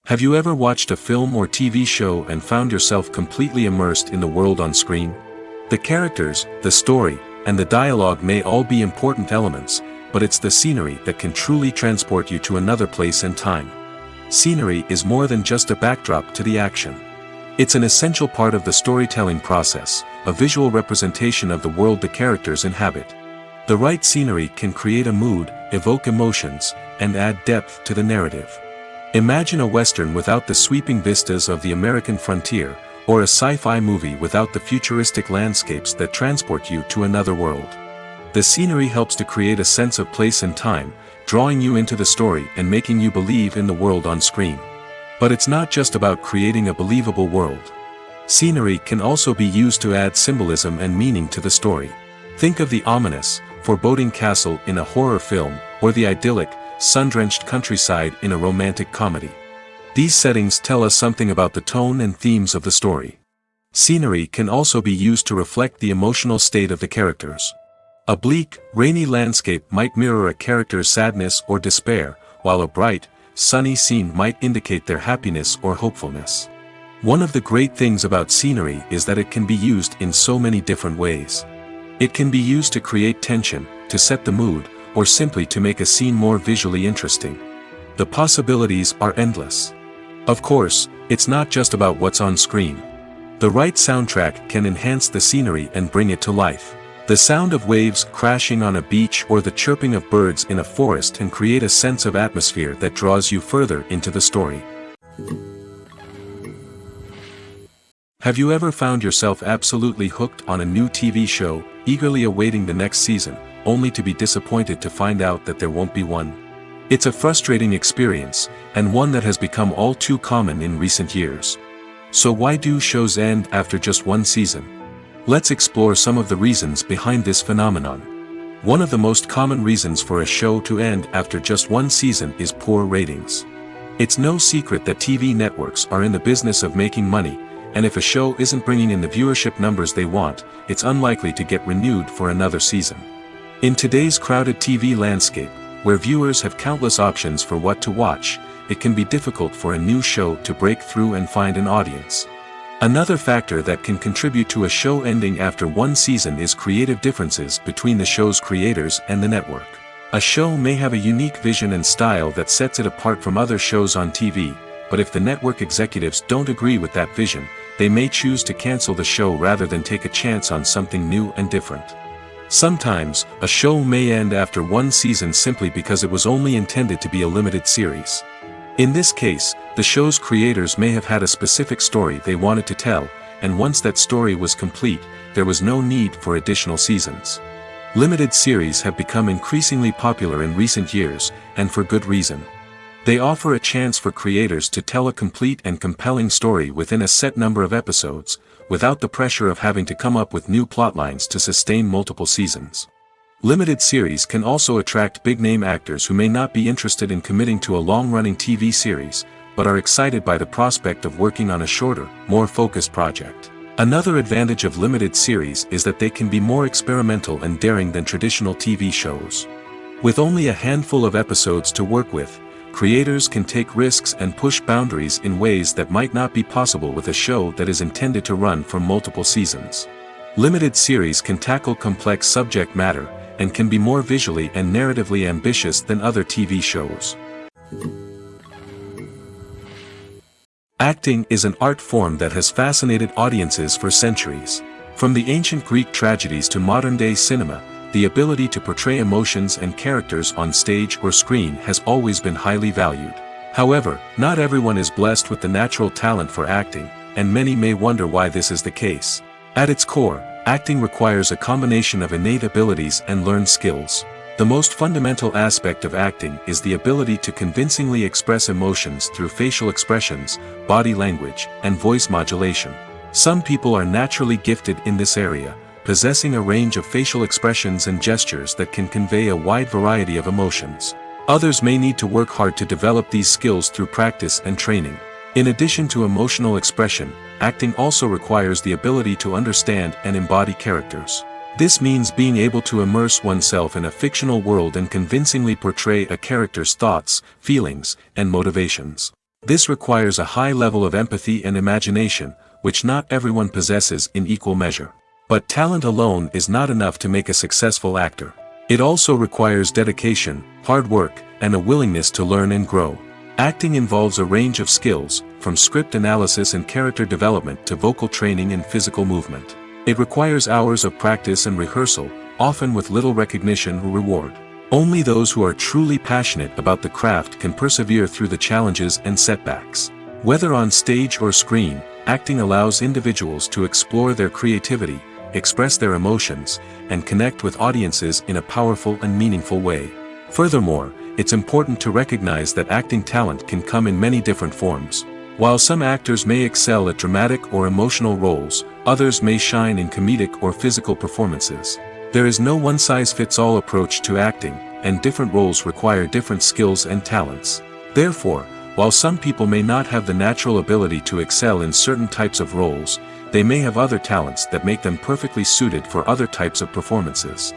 Have you ever watched a film or TV show and found yourself completely immersed in the world on screen? The characters, the story, and the dialogue may all be important elements, but it's the scenery that can truly transport you to another place and time. Scenery is more than just a backdrop to the action. It's an essential part of the storytelling process, a visual representation of the world the characters inhabit. The right scenery can create a mood, evoke emotions, and add depth to the narrative. Imagine a Western without the sweeping vistas of the American frontier, or a sci-fi movie without the futuristic landscapes that transport you to another world. The scenery helps to create a sense of place and time, drawing you into the story and making you believe in the world on screen. But it's not just about creating a believable world. Scenery can also be used to add symbolism and meaning to the story. Think of the ominous, foreboding castle in a horror film, or the idyllic, sun-drenched countryside in a romantic comedy. These settings tell us something about the tone and themes of the story. Scenery can also be used to reflect the emotional state of the characters. A bleak, rainy landscape might mirror a character's sadness or despair, while a bright, sunny scene might indicate their happiness or hopefulness. One of the great things about scenery is that it can be used in so many different ways. It can be used to create tension, to set the mood, or simply to make a scene more visually interesting. The possibilities are endless. Of course, it's not just about what's on screen. The right soundtrack can enhance the scenery and bring it to life. The sound of waves crashing on a beach or the chirping of birds in a forest can create a sense of atmosphere that draws you further into the story. Have you ever found yourself absolutely hooked on a new TV show, eagerly awaiting the next season, only to be disappointed to find out that there won't be one? It's a frustrating experience, and one that has become all too common in recent years. So why do shows end after just one season? Let's explore some of the reasons behind this phenomenon. One of the most common reasons for a show to end after just one season is poor ratings. It's no secret that TV networks are in the business of making money, and if a show isn't bringing in the viewership numbers they want, it's unlikely to get renewed for another season. In today's crowded TV landscape, where viewers have countless options for what to watch, it can be difficult for a new show to break through and find an audience. Another factor that can contribute to a show ending after one season is creative differences between the show's creators and the network. A show may have a unique vision and style that sets it apart from other shows on TV, but if the network executives don't agree with that vision, they may choose to cancel the show rather than take a chance on something new and different. Sometimes, a show may end after one season simply because it was only intended to be a limited series. In this case, the show's creators may have had a specific story they wanted to tell, and once that story was complete, there was no need for additional seasons. Limited series have become increasingly popular in recent years, and for good reason. They offer a chance for creators to tell a complete and compelling story within a set number of episodes, without the pressure of having to come up with new plotlines to sustain multiple seasons. Limited series can also attract big-name actors who may not be interested in committing to a long-running TV series, but are excited by the prospect of working on a shorter, more focused project. Another advantage of limited series is that they can be more experimental and daring than traditional TV shows. With only a handful of episodes to work with, creators can take risks and push boundaries in ways that might not be possible with a show that is intended to run for multiple seasons. Limited series can tackle complex subject matter, and can be more visually and narratively ambitious than other TV shows. Acting is an art form that has fascinated audiences for centuries. From the ancient Greek tragedies to modern-day cinema, the ability to portray emotions and characters on stage or screen has always been highly valued. However, not everyone is blessed with the natural talent for acting, and many may wonder why this is the case. At its core, acting requires a combination of innate abilities and learned skills. The most fundamental aspect of acting is the ability to convincingly express emotions through facial expressions, body language, and voice modulation. Some people are naturally gifted in this area, possessing a range of facial expressions and gestures that can convey a wide variety of emotions. Others may need to work hard to develop these skills through practice and training. In addition to emotional expression, acting also requires the ability to understand and embody characters. This means being able to immerse oneself in a fictional world and convincingly portray a character's thoughts, feelings, and motivations. This requires a high level of empathy and imagination, which not everyone possesses in equal measure. But talent alone is not enough to make a successful actor. It also requires dedication, hard work, and a willingness to learn and grow. Acting involves a range of skills, from script analysis and character development to vocal training and physical movement. It requires hours of practice and rehearsal, often with little recognition or reward. Only those who are truly passionate about the craft can persevere through the challenges and setbacks. Whether on stage or screen, acting allows individuals to explore their creativity, express their emotions, and connect with audiences in a powerful and meaningful way. Furthermore, it's important to recognize that acting talent can come in many different forms. While some actors may excel at dramatic or emotional roles, others may shine in comedic or physical performances. There is no one-size-fits-all approach to acting, and different roles require different skills and talents. Therefore, while some people may not have the natural ability to excel in certain types of roles, they may have other talents that make them perfectly suited for other types of performances.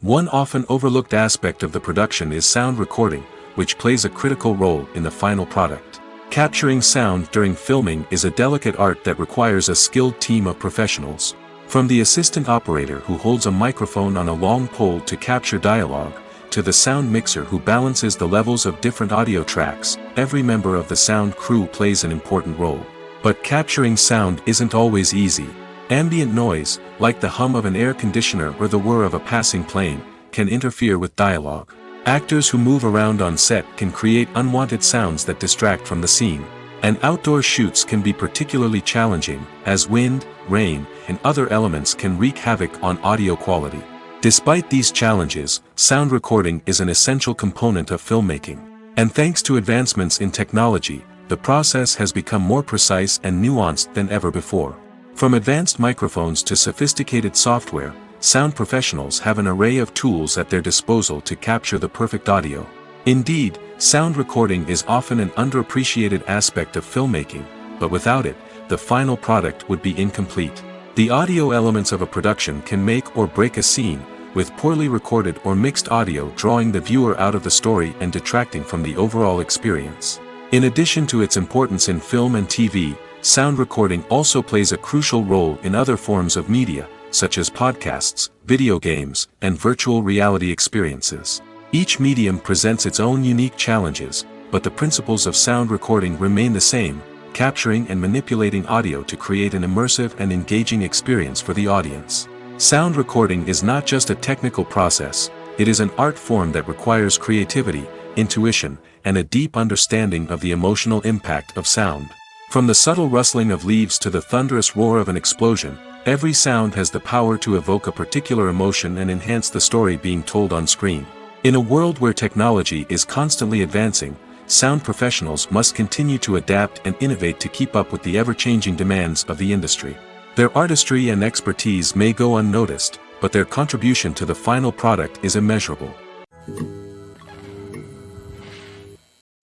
One often overlooked aspect of the production is sound recording, which plays a critical role in the final product. Capturing sound during filming is a delicate art that requires a skilled team of professionals. From the assistant operator who holds a microphone on a long pole to capture dialogue, to the sound mixer who balances the levels of different audio tracks, every member of the sound crew plays an important role. But capturing sound isn't always easy. Ambient noise, like the hum of an air conditioner or the whir of a passing plane, can interfere with dialogue. Actors who move around on set can create unwanted sounds that distract from the scene. And outdoor shoots can be particularly challenging, as wind, rain, and other elements can wreak havoc on audio quality. Despite these challenges, sound recording is an essential component of filmmaking. And thanks to advancements in technology, the process has become more precise and nuanced than ever before. From advanced microphones to sophisticated software, sound professionals have an array of tools at their disposal to capture the perfect audio. Indeed, sound recording is often an underappreciated aspect of filmmaking, but without it, the final product would be incomplete. The audio elements of a production can make or break a scene, with poorly recorded or mixed audio drawing the viewer out of the story and detracting from the overall experience. In addition to its importance in film and TV, sound recording also plays a crucial role in other forms of media, such as podcasts, video games, and virtual reality experiences. Each medium presents its own unique challenges, but the principles of sound recording remain the same, capturing and manipulating audio to create an immersive and engaging experience for the audience. Sound recording is not just a technical process, it is an art form that requires creativity, intuition, and a deep understanding of the emotional impact of sound. From the subtle rustling of leaves to the thunderous roar of an explosion, every sound has the power to evoke a particular emotion and enhance the story being told on screen. In a world where technology is constantly advancing, sound professionals must continue to adapt and innovate to keep up with the ever-changing demands of the industry. Their artistry and expertise may go unnoticed, but their contribution to the final product is immeasurable.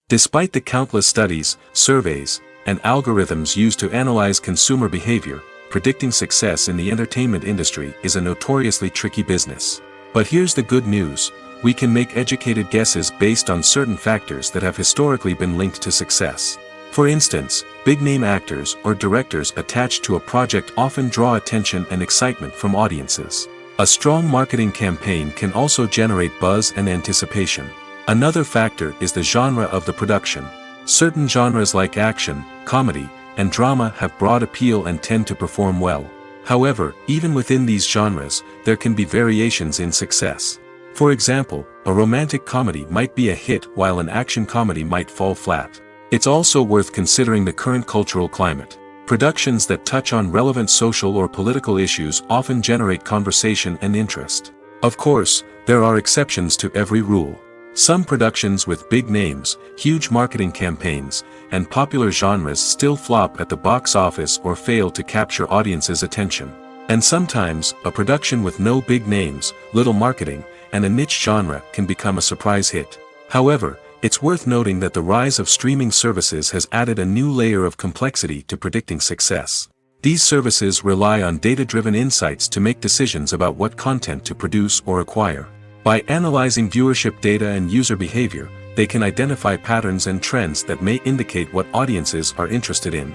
Despite the countless studies, surveys, and algorithms used to analyze consumer behavior, predicting success in the entertainment industry is a notoriously tricky business. But here's the good news: we can make educated guesses based on certain factors that have historically been linked to success. For instance, big-name actors or directors attached to a project often draw attention and excitement from audiences. A strong marketing campaign can also generate buzz and anticipation. Another factor is the genre of the production. Certain genres like action, comedy, and drama have broad appeal and tend to perform well. However, even within these genres, there can be variations in success. For example, a romantic comedy might be a hit while an action comedy might fall flat. It's also worth considering the current cultural climate. Productions that touch on relevant social or political issues often generate conversation and interest. Of course, there are exceptions to every rule. Some productions with big names, huge marketing campaigns, and popular genres still flop at the box office or fail to capture audiences' attention. And sometimes, a production with no big names, little marketing, and a niche genre can become a surprise hit. However, it's worth noting that the rise of streaming services has added a new layer of complexity to predicting success. These services rely on data-driven insights to make decisions about what content to produce or acquire. By analyzing viewership data and user behavior, they can identify patterns and trends that may indicate what audiences are interested in.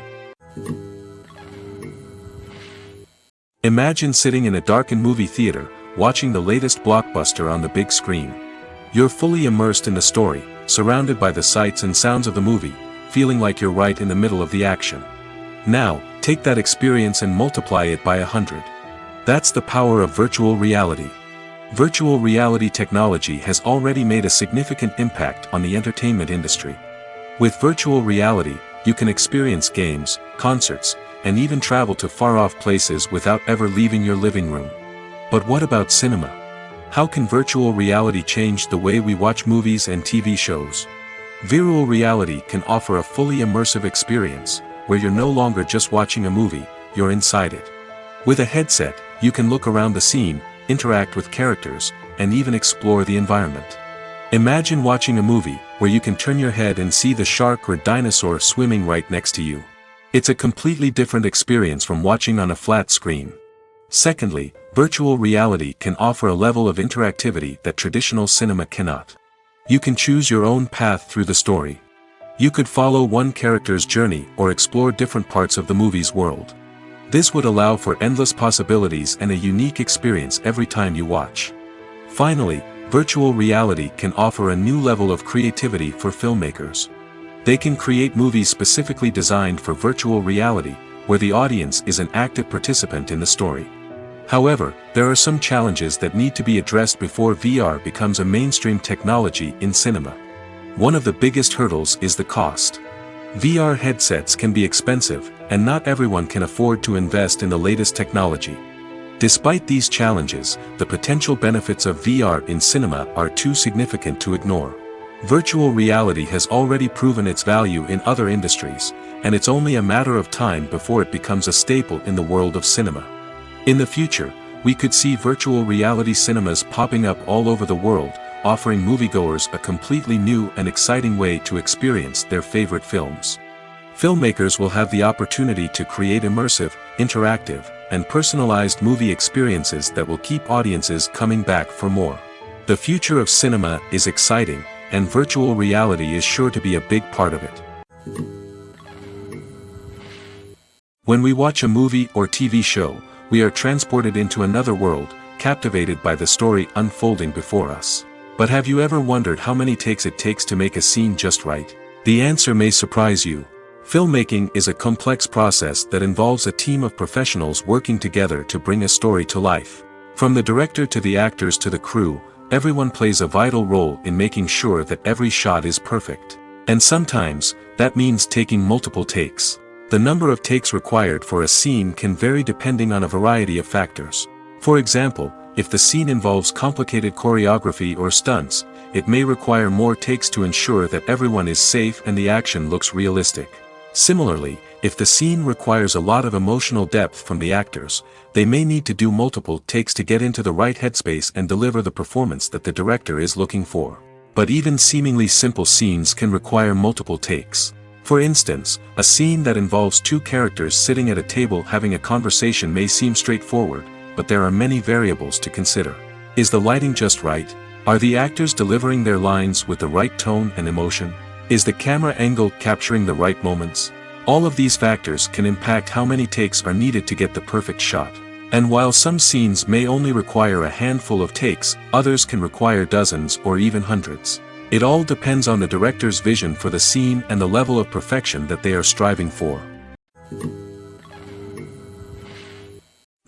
Imagine sitting in a darkened movie theater, watching the latest blockbuster on the big screen. You're fully immersed in the story, surrounded by the sights and sounds of the movie, feeling like you're right in the middle of the action. Now, take that experience and multiply it by 100. That's the power of virtual reality. Virtual reality technology has already made a significant impact on the entertainment industry. With virtual reality, you can experience games, concerts, and even travel to far-off places without ever leaving your living room. But what about cinema? How can virtual reality change the way we watch movies and TV shows? Virtual reality can offer a fully immersive experience, where you're no longer just watching a movie, you're inside it. With a headset, you can look around the scene, interact with characters, and even explore the environment. Imagine watching a movie where you can turn your head and see the shark or dinosaur swimming right next to you. It's a completely different experience from watching on a flat screen. Secondly, virtual reality can offer a level of interactivity that traditional cinema cannot. You can choose your own path through the story. You could follow one character's journey or explore different parts of the movie's world. This would allow for endless possibilities and a unique experience every time you watch. Finally, virtual reality can offer a new level of creativity for filmmakers. They can create movies specifically designed for virtual reality, where the audience is an active participant in the story. However, there are some challenges that need to be addressed before VR becomes a mainstream technology in cinema. One of the biggest hurdles is the cost. VR headsets can be expensive, and not everyone can afford to invest in the latest technology. Despite these challenges, the potential benefits of VR in cinema are too significant to ignore. Virtual reality has already proven its value in other industries, and it's only a matter of time before it becomes a staple in the world of cinema. In the future, we could see virtual reality cinemas popping up all over the world, offering moviegoers a completely new and exciting way to experience their favorite films. Filmmakers will have the opportunity to create immersive, interactive, and personalized movie experiences that will keep audiences coming back for more. The future of cinema is exciting, and virtual reality is sure to be a big part of it. When we watch a movie or TV show, we are transported into another world, captivated by the story unfolding before us. But have you ever wondered how many takes it takes to make a scene just right? The answer may surprise you. Filmmaking is a complex process that involves a team of professionals working together to bring a story to life. From the director to the actors to the crew, everyone plays a vital role in making sure that every shot is perfect. And sometimes, that means taking multiple takes. The number of takes required for a scene can vary depending on a variety of factors. For example, if the scene involves complicated choreography or stunts, it may require more takes to ensure that everyone is safe and the action looks realistic. Similarly, if the scene requires a lot of emotional depth from the actors, they may need to do multiple takes to get into the right headspace and deliver the performance that the director is looking for. But even seemingly simple scenes can require multiple takes. For instance, a scene that involves two characters sitting at a table having a conversation may seem straightforward, but there are many variables to consider. Is the lighting just right? Are the actors delivering their lines with the right tone and emotion? Is the camera angle capturing the right moments? All of these factors can impact how many takes are needed to get the perfect shot. And while some scenes may only require a handful of takes, others can require dozens or even hundreds. It all depends on the director's vision for the scene and the level of perfection that they are striving for.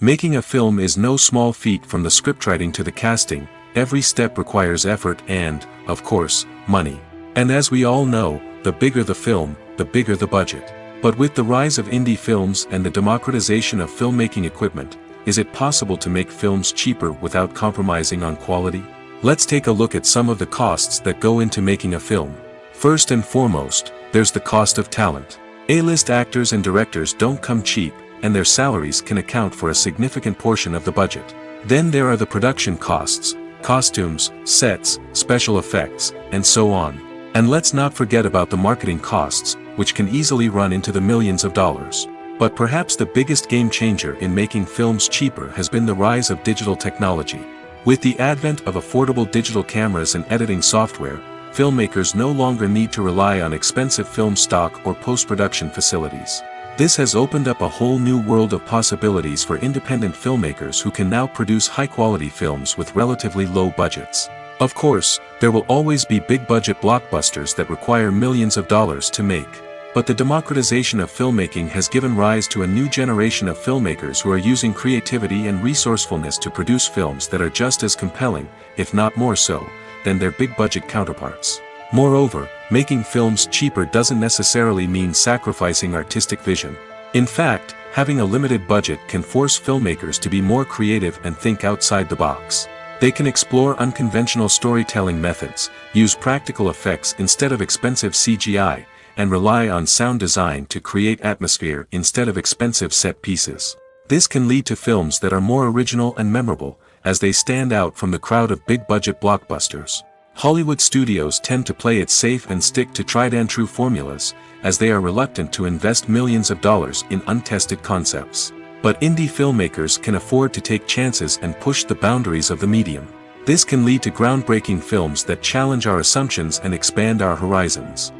Making a film is no small feat. From the scriptwriting to the casting, every step requires effort and, of course, money. And as we all know, the bigger the film, the bigger the budget. But with the rise of indie films and the democratization of filmmaking equipment, is it possible to make films cheaper without compromising on quality? Let's take a look at some of the costs that go into making a film. First and foremost, there's the cost of talent. A-list actors and directors don't come cheap, and their salaries can account for a significant portion of the budget. Then there are the production costs, costumes, sets, special effects, and so on. And let's not forget about the marketing costs, which can easily run into the millions of dollars. But perhaps the biggest game changer in making films cheaper has been the rise of digital technology. With the advent of affordable digital cameras and editing software, filmmakers no longer need to rely on expensive film stock or post-production facilities. This has opened up a whole new world of possibilities for independent filmmakers who can now produce high-quality films with relatively low budgets. Of course, there will always be big-budget blockbusters that require millions of dollars to make. But the democratization of filmmaking has given rise to a new generation of filmmakers who are using creativity and resourcefulness to produce films that are just as compelling, if not more so, than their big-budget counterparts. Moreover, making films cheaper doesn't necessarily mean sacrificing artistic vision. In fact, having a limited budget can force filmmakers to be more creative and think outside the box. They can explore unconventional storytelling methods, use practical effects instead of expensive CGI, and rely on sound design to create atmosphere instead of expensive set pieces. This can lead to films that are more original and memorable, as they stand out from the crowd of big-budget blockbusters. Hollywood studios tend to play it safe and stick to tried-and-true formulas, as they are reluctant to invest millions of dollars in untested concepts. But indie filmmakers can afford to take chances and push the boundaries of the medium. This can lead to groundbreaking films that challenge our assumptions and expand our horizons.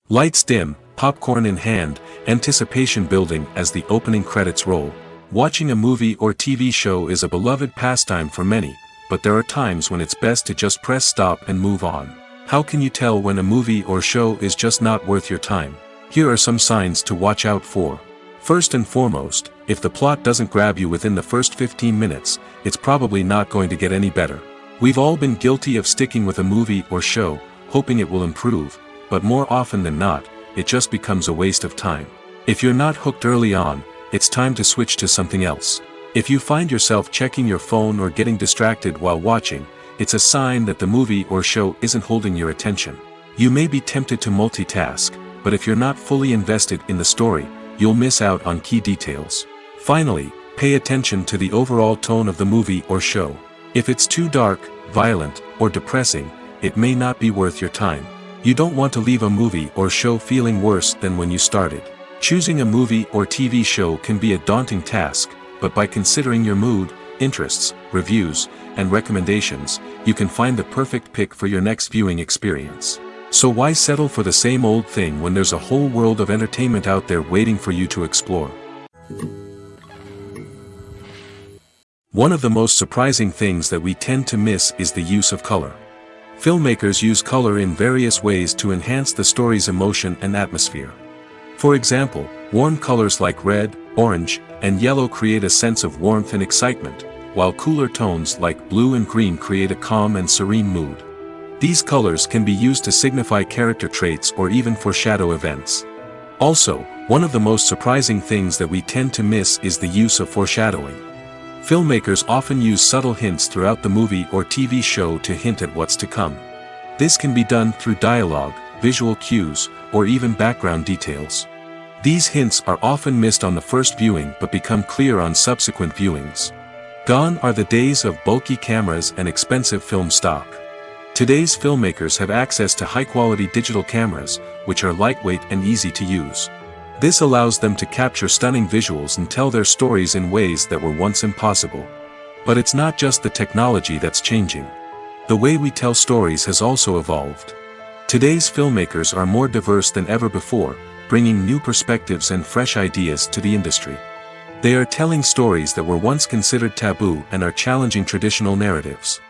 Lights dim, popcorn in hand, anticipation building as the opening credits roll. Watching a movie or TV show is a beloved pastime for many, but there are times when it's best to just press stop and move on. How can you tell when a movie or show is just not worth your time? Here are some signs to watch out for. First and foremost, if the plot doesn't grab you within the first 15 minutes, it's probably not going to get any better. We've all been guilty of sticking with a movie or show, hoping it will improve, but more often than not, it just becomes a waste of time. If you're not hooked early on, it's time to switch to something else. If you find yourself checking your phone or getting distracted while watching, it's a sign that the movie or show isn't holding your attention. You may be tempted to multitask, but if you're not fully invested in the story, you'll miss out on key details. Finally, pay attention to the overall tone of the movie or show. If it's too dark, violent, or depressing, it may not be worth your time. You don't want to leave a movie or show feeling worse than when you started. Choosing a movie or TV show can be a daunting task, but by considering your mood, interests, reviews, and recommendations, you can find the perfect pick for your next viewing experience. So why settle for the same old thing when there's a whole world of entertainment out there waiting for you to explore? One of the most surprising things that we tend to miss is the use of color. Filmmakers use color in various ways to enhance the story's emotion and atmosphere. For example, warm colors like red, orange, and yellow create a sense of warmth and excitement, while cooler tones like blue and green create a calm and serene mood. These colors can be used to signify character traits or even foreshadow events. Also, one of the most surprising things that we tend to miss is the use of foreshadowing. Filmmakers often use subtle hints throughout the movie or TV show to hint at what's to come. This can be done through dialogue, visual cues, or even background details. These hints are often missed on the first viewing but become clear on subsequent viewings. Gone are the days of bulky cameras and expensive film stock. Today's filmmakers have access to high-quality digital cameras, which are lightweight and easy to use. This allows them to capture stunning visuals and tell their stories in ways that were once impossible. But it's not just the technology that's changing. The way we tell stories has also evolved. Today's filmmakers are more diverse than ever before, bringing new perspectives and fresh ideas to the industry. They are telling stories that were once considered taboo and are challenging traditional narratives.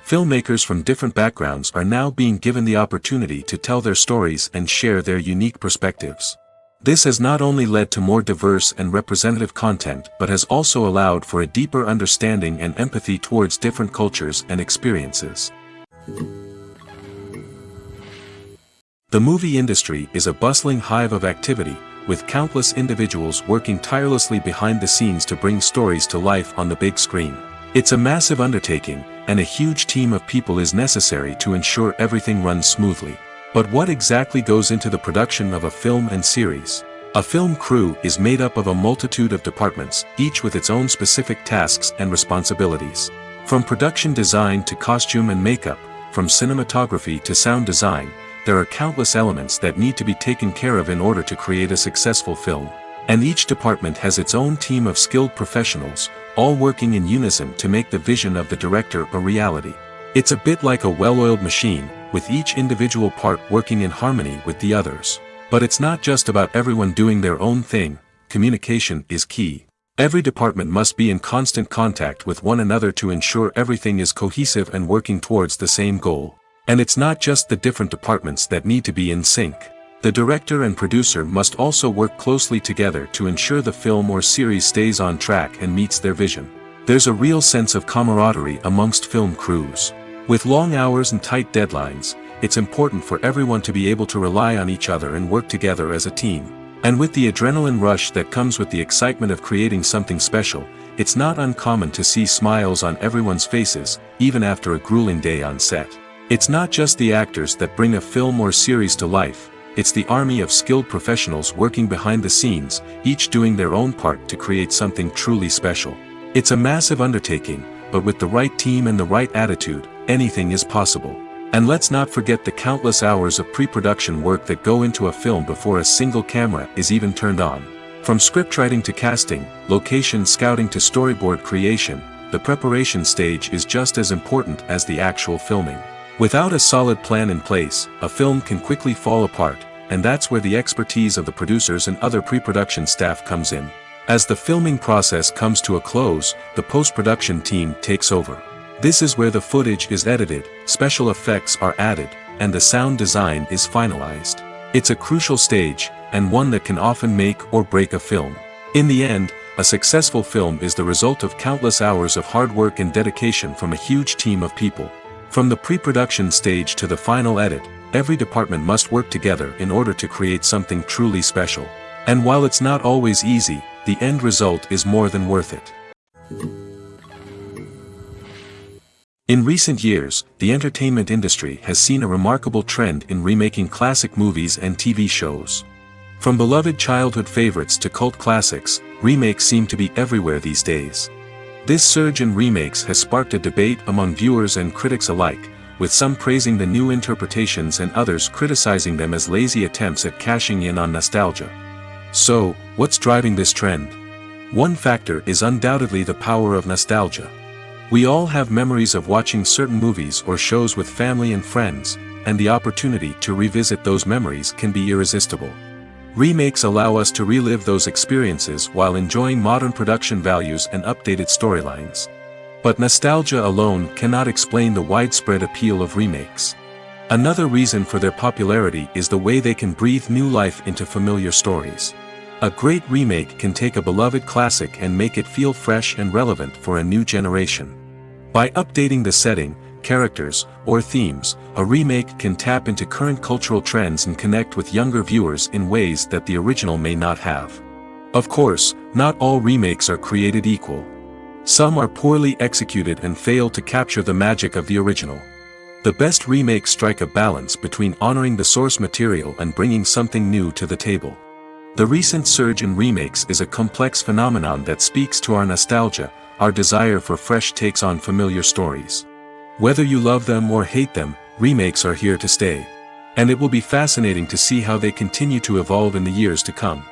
Filmmakers from different backgrounds are now being given the opportunity to tell their stories and share their unique perspectives. This has not only led to more diverse and representative content but has also allowed for a deeper understanding and empathy towards different cultures and experiences. The movie industry is a bustling hive of activity, with countless individuals working tirelessly behind the scenes to bring stories to life on the big screen. It's a massive undertaking, and a huge team of people is necessary to ensure everything runs smoothly. But what exactly goes into the production of a film and series? A film crew is made up of a multitude of departments, each with its own specific tasks and responsibilities. From production design to costume and makeup, from cinematography to sound design, there are countless elements that need to be taken care of in order to create a successful film. And each department has its own team of skilled professionals, all working in unison to make the vision of the director a reality. It's a bit like a well-oiled machine, with each individual part working in harmony with the others. But it's not just about everyone doing their own thing. Communication is key. Every department must be in constant contact with one another to ensure everything is cohesive and working towards the same goal. And it's not just the different departments that need to be in sync. The director and producer must also work closely together to ensure the film or series stays on track and meets their vision. There's a real sense of camaraderie amongst film crews. With long hours and tight deadlines, it's important for everyone to be able to rely on each other and work together as a team. And with the adrenaline rush that comes with the excitement of creating something special, it's not uncommon to see smiles on everyone's faces, even after a grueling day on set. It's not just the actors that bring a film or series to life, it's the army of skilled professionals working behind the scenes, each doing their own part to create something truly special. It's a massive undertaking, but with the right team and the right attitude, anything is possible. And let's not forget the countless hours of pre-production work that go into a film before a single camera is even turned on. From scriptwriting to casting, location scouting to storyboard creation, the preparation stage is just as important as the actual filming. Without a solid plan in place, a film can quickly fall apart, and that's where the expertise of the producers and other pre-production staff comes in. As the filming process comes to a close, the post-production team takes over. This is where the footage is edited, special effects are added, and the sound design is finalized. It's a crucial stage, and one that can often make or break a film. In the end, a successful film is the result of countless hours of hard work and dedication from a huge team of people. From the pre-production stage to the final edit, every department must work together in order to create something truly special. And while it's not always easy, the end result is more than worth it. In recent years, the entertainment industry has seen a remarkable trend in remaking classic movies and TV shows. From beloved childhood favorites to cult classics, remakes seem to be everywhere these days. This surge in remakes has sparked a debate among viewers and critics alike, with some praising the new interpretations and others criticizing them as lazy attempts at cashing in on nostalgia. So, what's driving this trend? One factor is undoubtedly the power of nostalgia. We all have memories of watching certain movies or shows with family and friends, and the opportunity to revisit those memories can be irresistible. Remakes allow us to relive those experiences while enjoying modern production values and updated storylines. But nostalgia alone cannot explain the widespread appeal of remakes. Another reason for their popularity is the way they can breathe new life into familiar stories. A great remake can take a beloved classic and make it feel fresh and relevant for a new generation. By updating the setting, characters, or themes, a remake can tap into current cultural trends and connect with younger viewers in ways that the original may not have. Of course, not all remakes are created equal. Some are poorly executed and fail to capture the magic of the original. The best remakes strike a balance between honoring the source material and bringing something new to the table. The recent surge in remakes is a complex phenomenon that speaks to our nostalgia, our desire for fresh takes on familiar stories. Whether you love them or hate them, remakes are here to stay. And it will be fascinating to see how they continue to evolve in the years to come.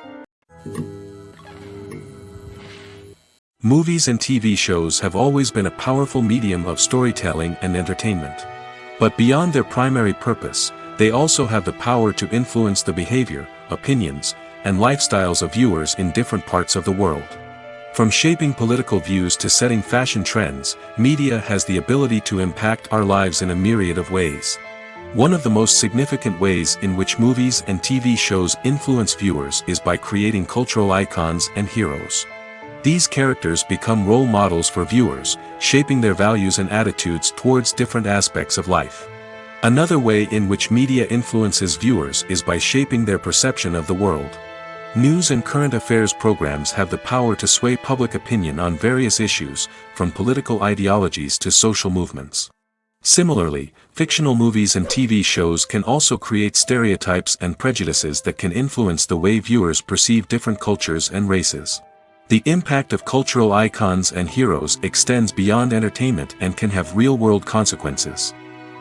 Movies and TV shows have always been a powerful medium of storytelling and entertainment. But beyond their primary purpose, they also have the power to influence the behavior, opinions, and lifestyles of viewers in different parts of the world. From shaping political views to setting fashion trends, media has the ability to impact our lives in a myriad of ways. One of the most significant ways in which movies and TV shows influence viewers is by creating cultural icons and heroes. These characters become role models for viewers, shaping their values and attitudes towards different aspects of life. Another way in which media influences viewers is by shaping their perception of the world. News and current affairs programs have the power to sway public opinion on various issues, from political ideologies to social movements. Similarly, fictional movies and TV shows can also create stereotypes and prejudices that can influence the way viewers perceive different cultures and races. The impact of cultural icons and heroes extends beyond entertainment and can have real-world consequences.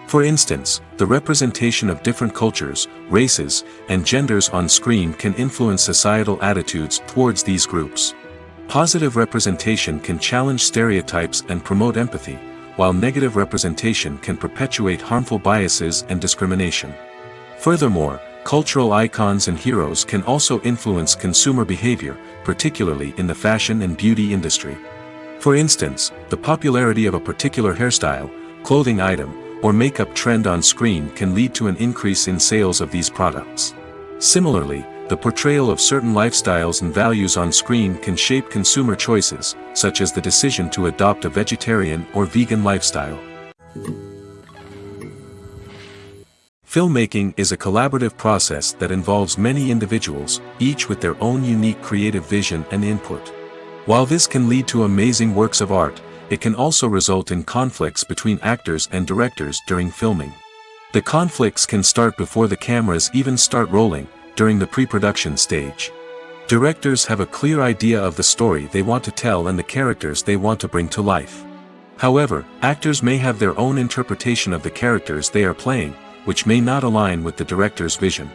For instance, the representation of different cultures, races, and genders on screen can influence societal attitudes towards these groups. Positive representation can challenge stereotypes and promote empathy, while negative representation can perpetuate harmful biases and discrimination. Furthermore, cultural icons and heroes can also influence consumer behavior, particularly in the fashion and beauty industry. For instance, the popularity of a particular hairstyle, clothing item, or makeup trend on screen can lead to an increase in sales of these products. Similarly, the portrayal of certain lifestyles and values on screen can shape consumer choices, such as the decision to adopt a vegetarian or vegan lifestyle. Filmmaking is a collaborative process that involves many individuals, each with their own unique creative vision and input. While this can lead to amazing works of art, it can also result in conflicts between actors and directors during filming. The conflicts can start before the cameras even start rolling, during the pre-production stage. Directors have a clear idea of the story they want to tell and the characters they want to bring to life. However, actors may have their own interpretation of the characters they are playing, which may not align with the director's vision.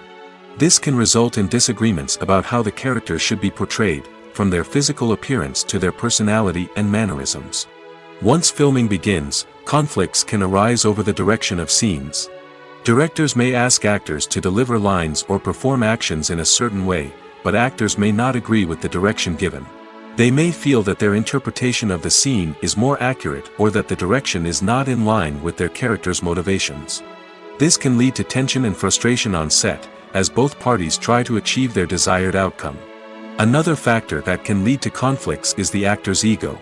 This can result in disagreements about how the characters should be portrayed, from their physical appearance to their personality and mannerisms. Once filming begins, conflicts can arise over the direction of scenes. Directors may ask actors to deliver lines or perform actions in a certain way, but actors may not agree with the direction given. They may feel that their interpretation of the scene is more accurate or that the direction is not in line with their character's motivations. This can lead to tension and frustration on set, as both parties try to achieve their desired outcome. Another factor that can lead to conflicts is the actor's ego.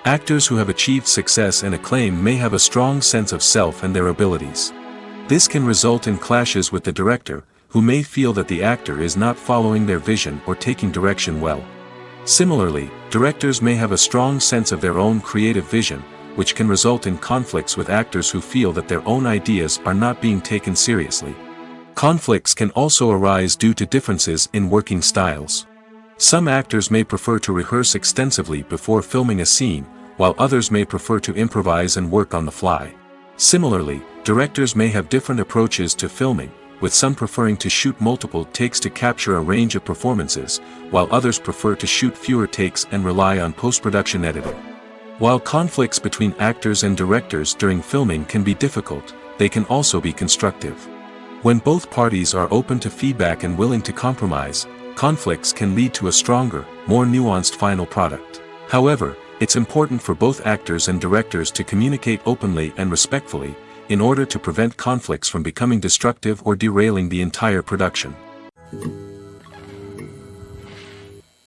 Actors who have achieved success and acclaim may have a strong sense of self and their abilities. This can result in clashes with the director, who may feel that the actor is not following their vision or taking direction well. Similarly, directors may have a strong sense of their own creative vision, which can result in conflicts with actors who feel that their own ideas are not being taken seriously. Conflicts can also arise due to differences in working styles. Some actors may prefer to rehearse extensively before filming a scene, while others may prefer to improvise and work on the fly. Similarly, directors may have different approaches to filming, with some preferring to shoot multiple takes to capture a range of performances, while others prefer to shoot fewer takes and rely on post-production editing. While conflicts between actors and directors during filming can be difficult, they can also be constructive. When both parties are open to feedback and willing to compromise, conflicts can lead to a stronger, more nuanced final product. However, it's important for both actors and directors to communicate openly and respectfully, in order to prevent conflicts from becoming destructive or derailing the entire production.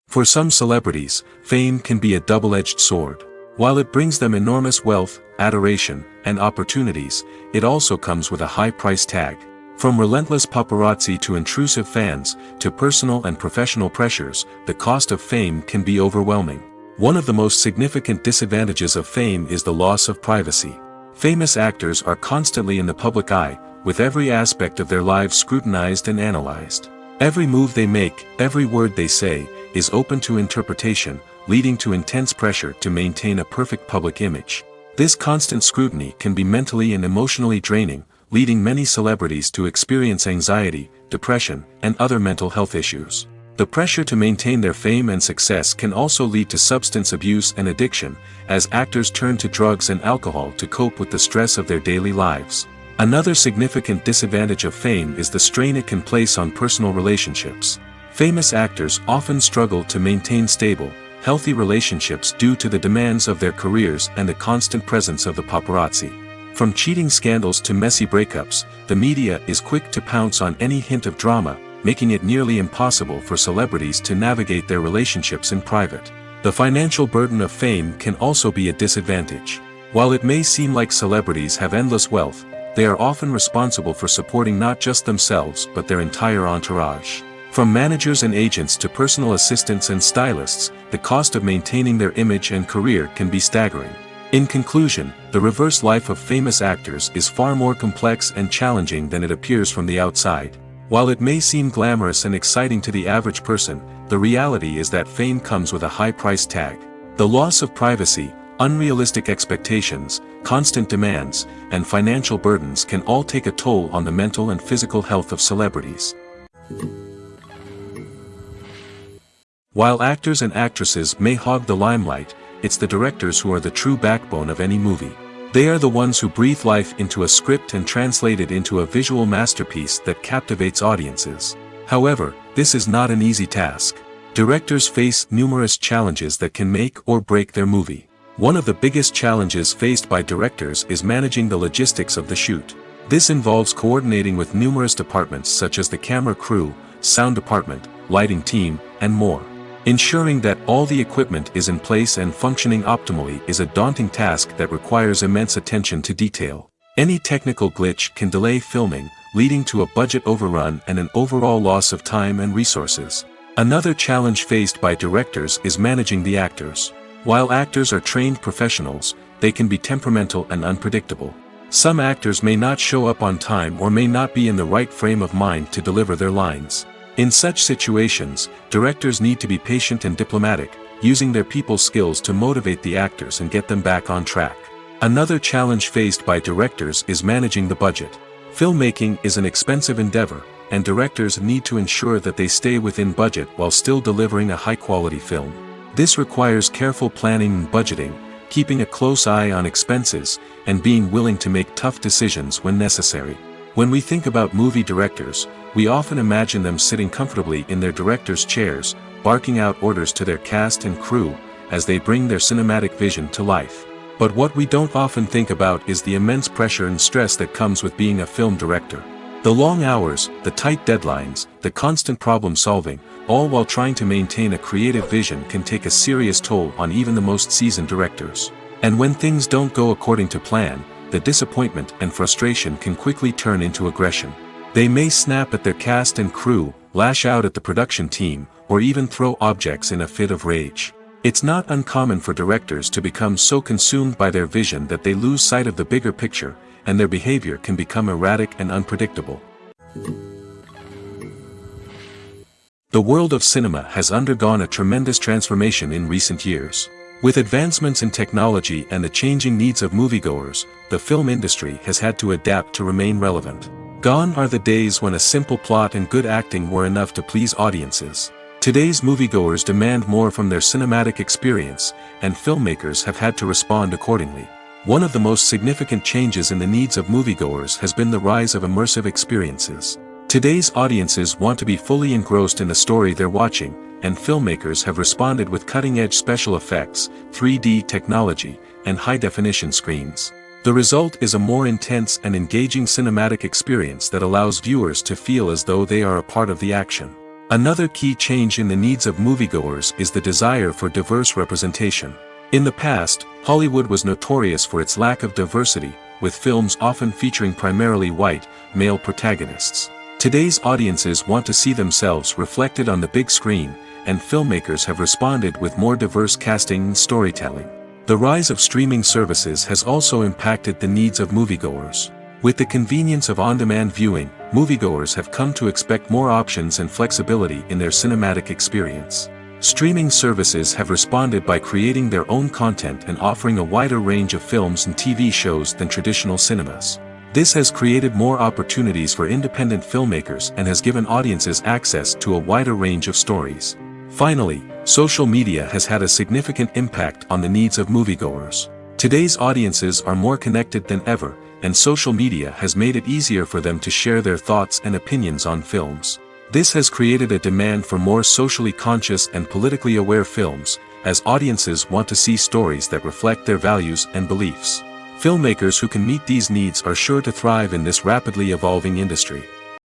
For some celebrities, fame can be a double-edged sword. While it brings them enormous wealth, adoration, and opportunities, it also comes with a high price tag. From relentless paparazzi to intrusive fans, to personal and professional pressures, the cost of fame can be overwhelming. One of the most significant disadvantages of fame is the loss of privacy. Famous actors are constantly in the public eye, with every aspect of their lives scrutinized and analyzed. Every move they make, every word they say, is open to interpretation, leading to intense pressure to maintain a perfect public image. This constant scrutiny can be mentally and emotionally draining, leading many celebrities to experience anxiety, depression, and other mental health issues. The pressure to maintain their fame and success can also lead to substance abuse and addiction, as actors turn to drugs and alcohol to cope with the stress of their daily lives. Another significant disadvantage of fame is the strain it can place on personal relationships. Famous actors often struggle to maintain stable, healthy relationships due to the demands of their careers and the constant presence of the paparazzi. From cheating scandals to messy breakups, the media is quick to pounce on any hint of drama, making it nearly impossible for celebrities to navigate their relationships in private. The financial burden of fame can also be a disadvantage. While it may seem like celebrities have endless wealth, they are often responsible for supporting not just themselves but their entire entourage. From managers and agents to personal assistants and stylists, the cost of maintaining their image and career can be staggering. In conclusion, the reverse life of famous actors is far more complex and challenging than it appears from the outside. While it may seem glamorous and exciting to the average person, the reality is that fame comes with a high price tag. The loss of privacy, unrealistic expectations, constant demands, and financial burdens can all take a toll on the mental and physical health of celebrities. While actors and actresses may hog the limelight, it's the directors who are the true backbone of any movie. They are the ones who breathe life into a script and translate it into a visual masterpiece that captivates audiences. However, this is not an easy task. Directors face numerous challenges that can make or break their movie. One of the biggest challenges faced by directors is managing the logistics of the shoot. This involves coordinating with numerous departments such as the camera crew, sound department, lighting team, and more. Ensuring that all the equipment is in place and functioning optimally is a daunting task that requires immense attention to detail. Any technical glitch can delay filming, leading to a budget overrun and an overall loss of time and resources. Another challenge faced by directors is managing the actors. While actors are trained professionals, they can be temperamental and unpredictable. Some actors may not show up on time or may not be in the right frame of mind to deliver their lines. In such situations, directors need to be patient and diplomatic, using their people skills to motivate the actors and get them back on track. Another challenge faced by directors is managing the budget. Filmmaking is an expensive endeavor, and directors need to ensure that they stay within budget while still delivering a high-quality film. This requires careful planning and budgeting, keeping a close eye on expenses, and being willing to make tough decisions when necessary. When we think about movie directors, we often imagine them sitting comfortably in their director's chairs, barking out orders to their cast and crew, as they bring their cinematic vision to life. But what we don't often think about is the immense pressure and stress that comes with being a film director. The long hours, the tight deadlines, the constant problem solving, all while trying to maintain a creative vision can take a serious toll on even the most seasoned directors. And when things don't go according to plan, the disappointment and frustration can quickly turn into aggression. They may snap at their cast and crew, lash out at the production team, or even throw objects in a fit of rage. It's not uncommon for directors to become so consumed by their vision that they lose sight of the bigger picture, and their behavior can become erratic and unpredictable. The world of cinema has undergone a tremendous transformation in recent years. With advancements in technology and the changing needs of moviegoers, the film industry has had to adapt to remain relevant. Gone are the days when a simple plot and good acting were enough to please audiences. Today's moviegoers demand more from their cinematic experience, and filmmakers have had to respond accordingly. One of the most significant changes in the needs of moviegoers has been the rise of immersive experiences. Today's audiences want to be fully engrossed in the story they're watching, and filmmakers have responded with cutting-edge special effects, 3D technology, and high-definition screens. The result is a more intense and engaging cinematic experience that allows viewers to feel as though they are a part of the action. Another key change in the needs of moviegoers is the desire for diverse representation. In the past, Hollywood was notorious for its lack of diversity, with films often featuring primarily white, male protagonists. Today's audiences want to see themselves reflected on the big screen, and filmmakers have responded with more diverse casting and storytelling. The rise of streaming services has also impacted the needs of moviegoers. With the convenience of on-demand viewing, moviegoers have come to expect more options and flexibility in their cinematic experience. Streaming services have responded by creating their own content and offering a wider range of films and TV shows than traditional cinemas. This has created more opportunities for independent filmmakers and has given audiences access to a wider range of stories. Finally, social media has had a significant impact on the needs of moviegoers. Today's audiences are more connected than ever, and social media has made it easier for them to share their thoughts and opinions on films. This has created a demand for more socially conscious and politically aware films, as audiences want to see stories that reflect their values and beliefs. Filmmakers who can meet these needs are sure to thrive in this rapidly evolving industry.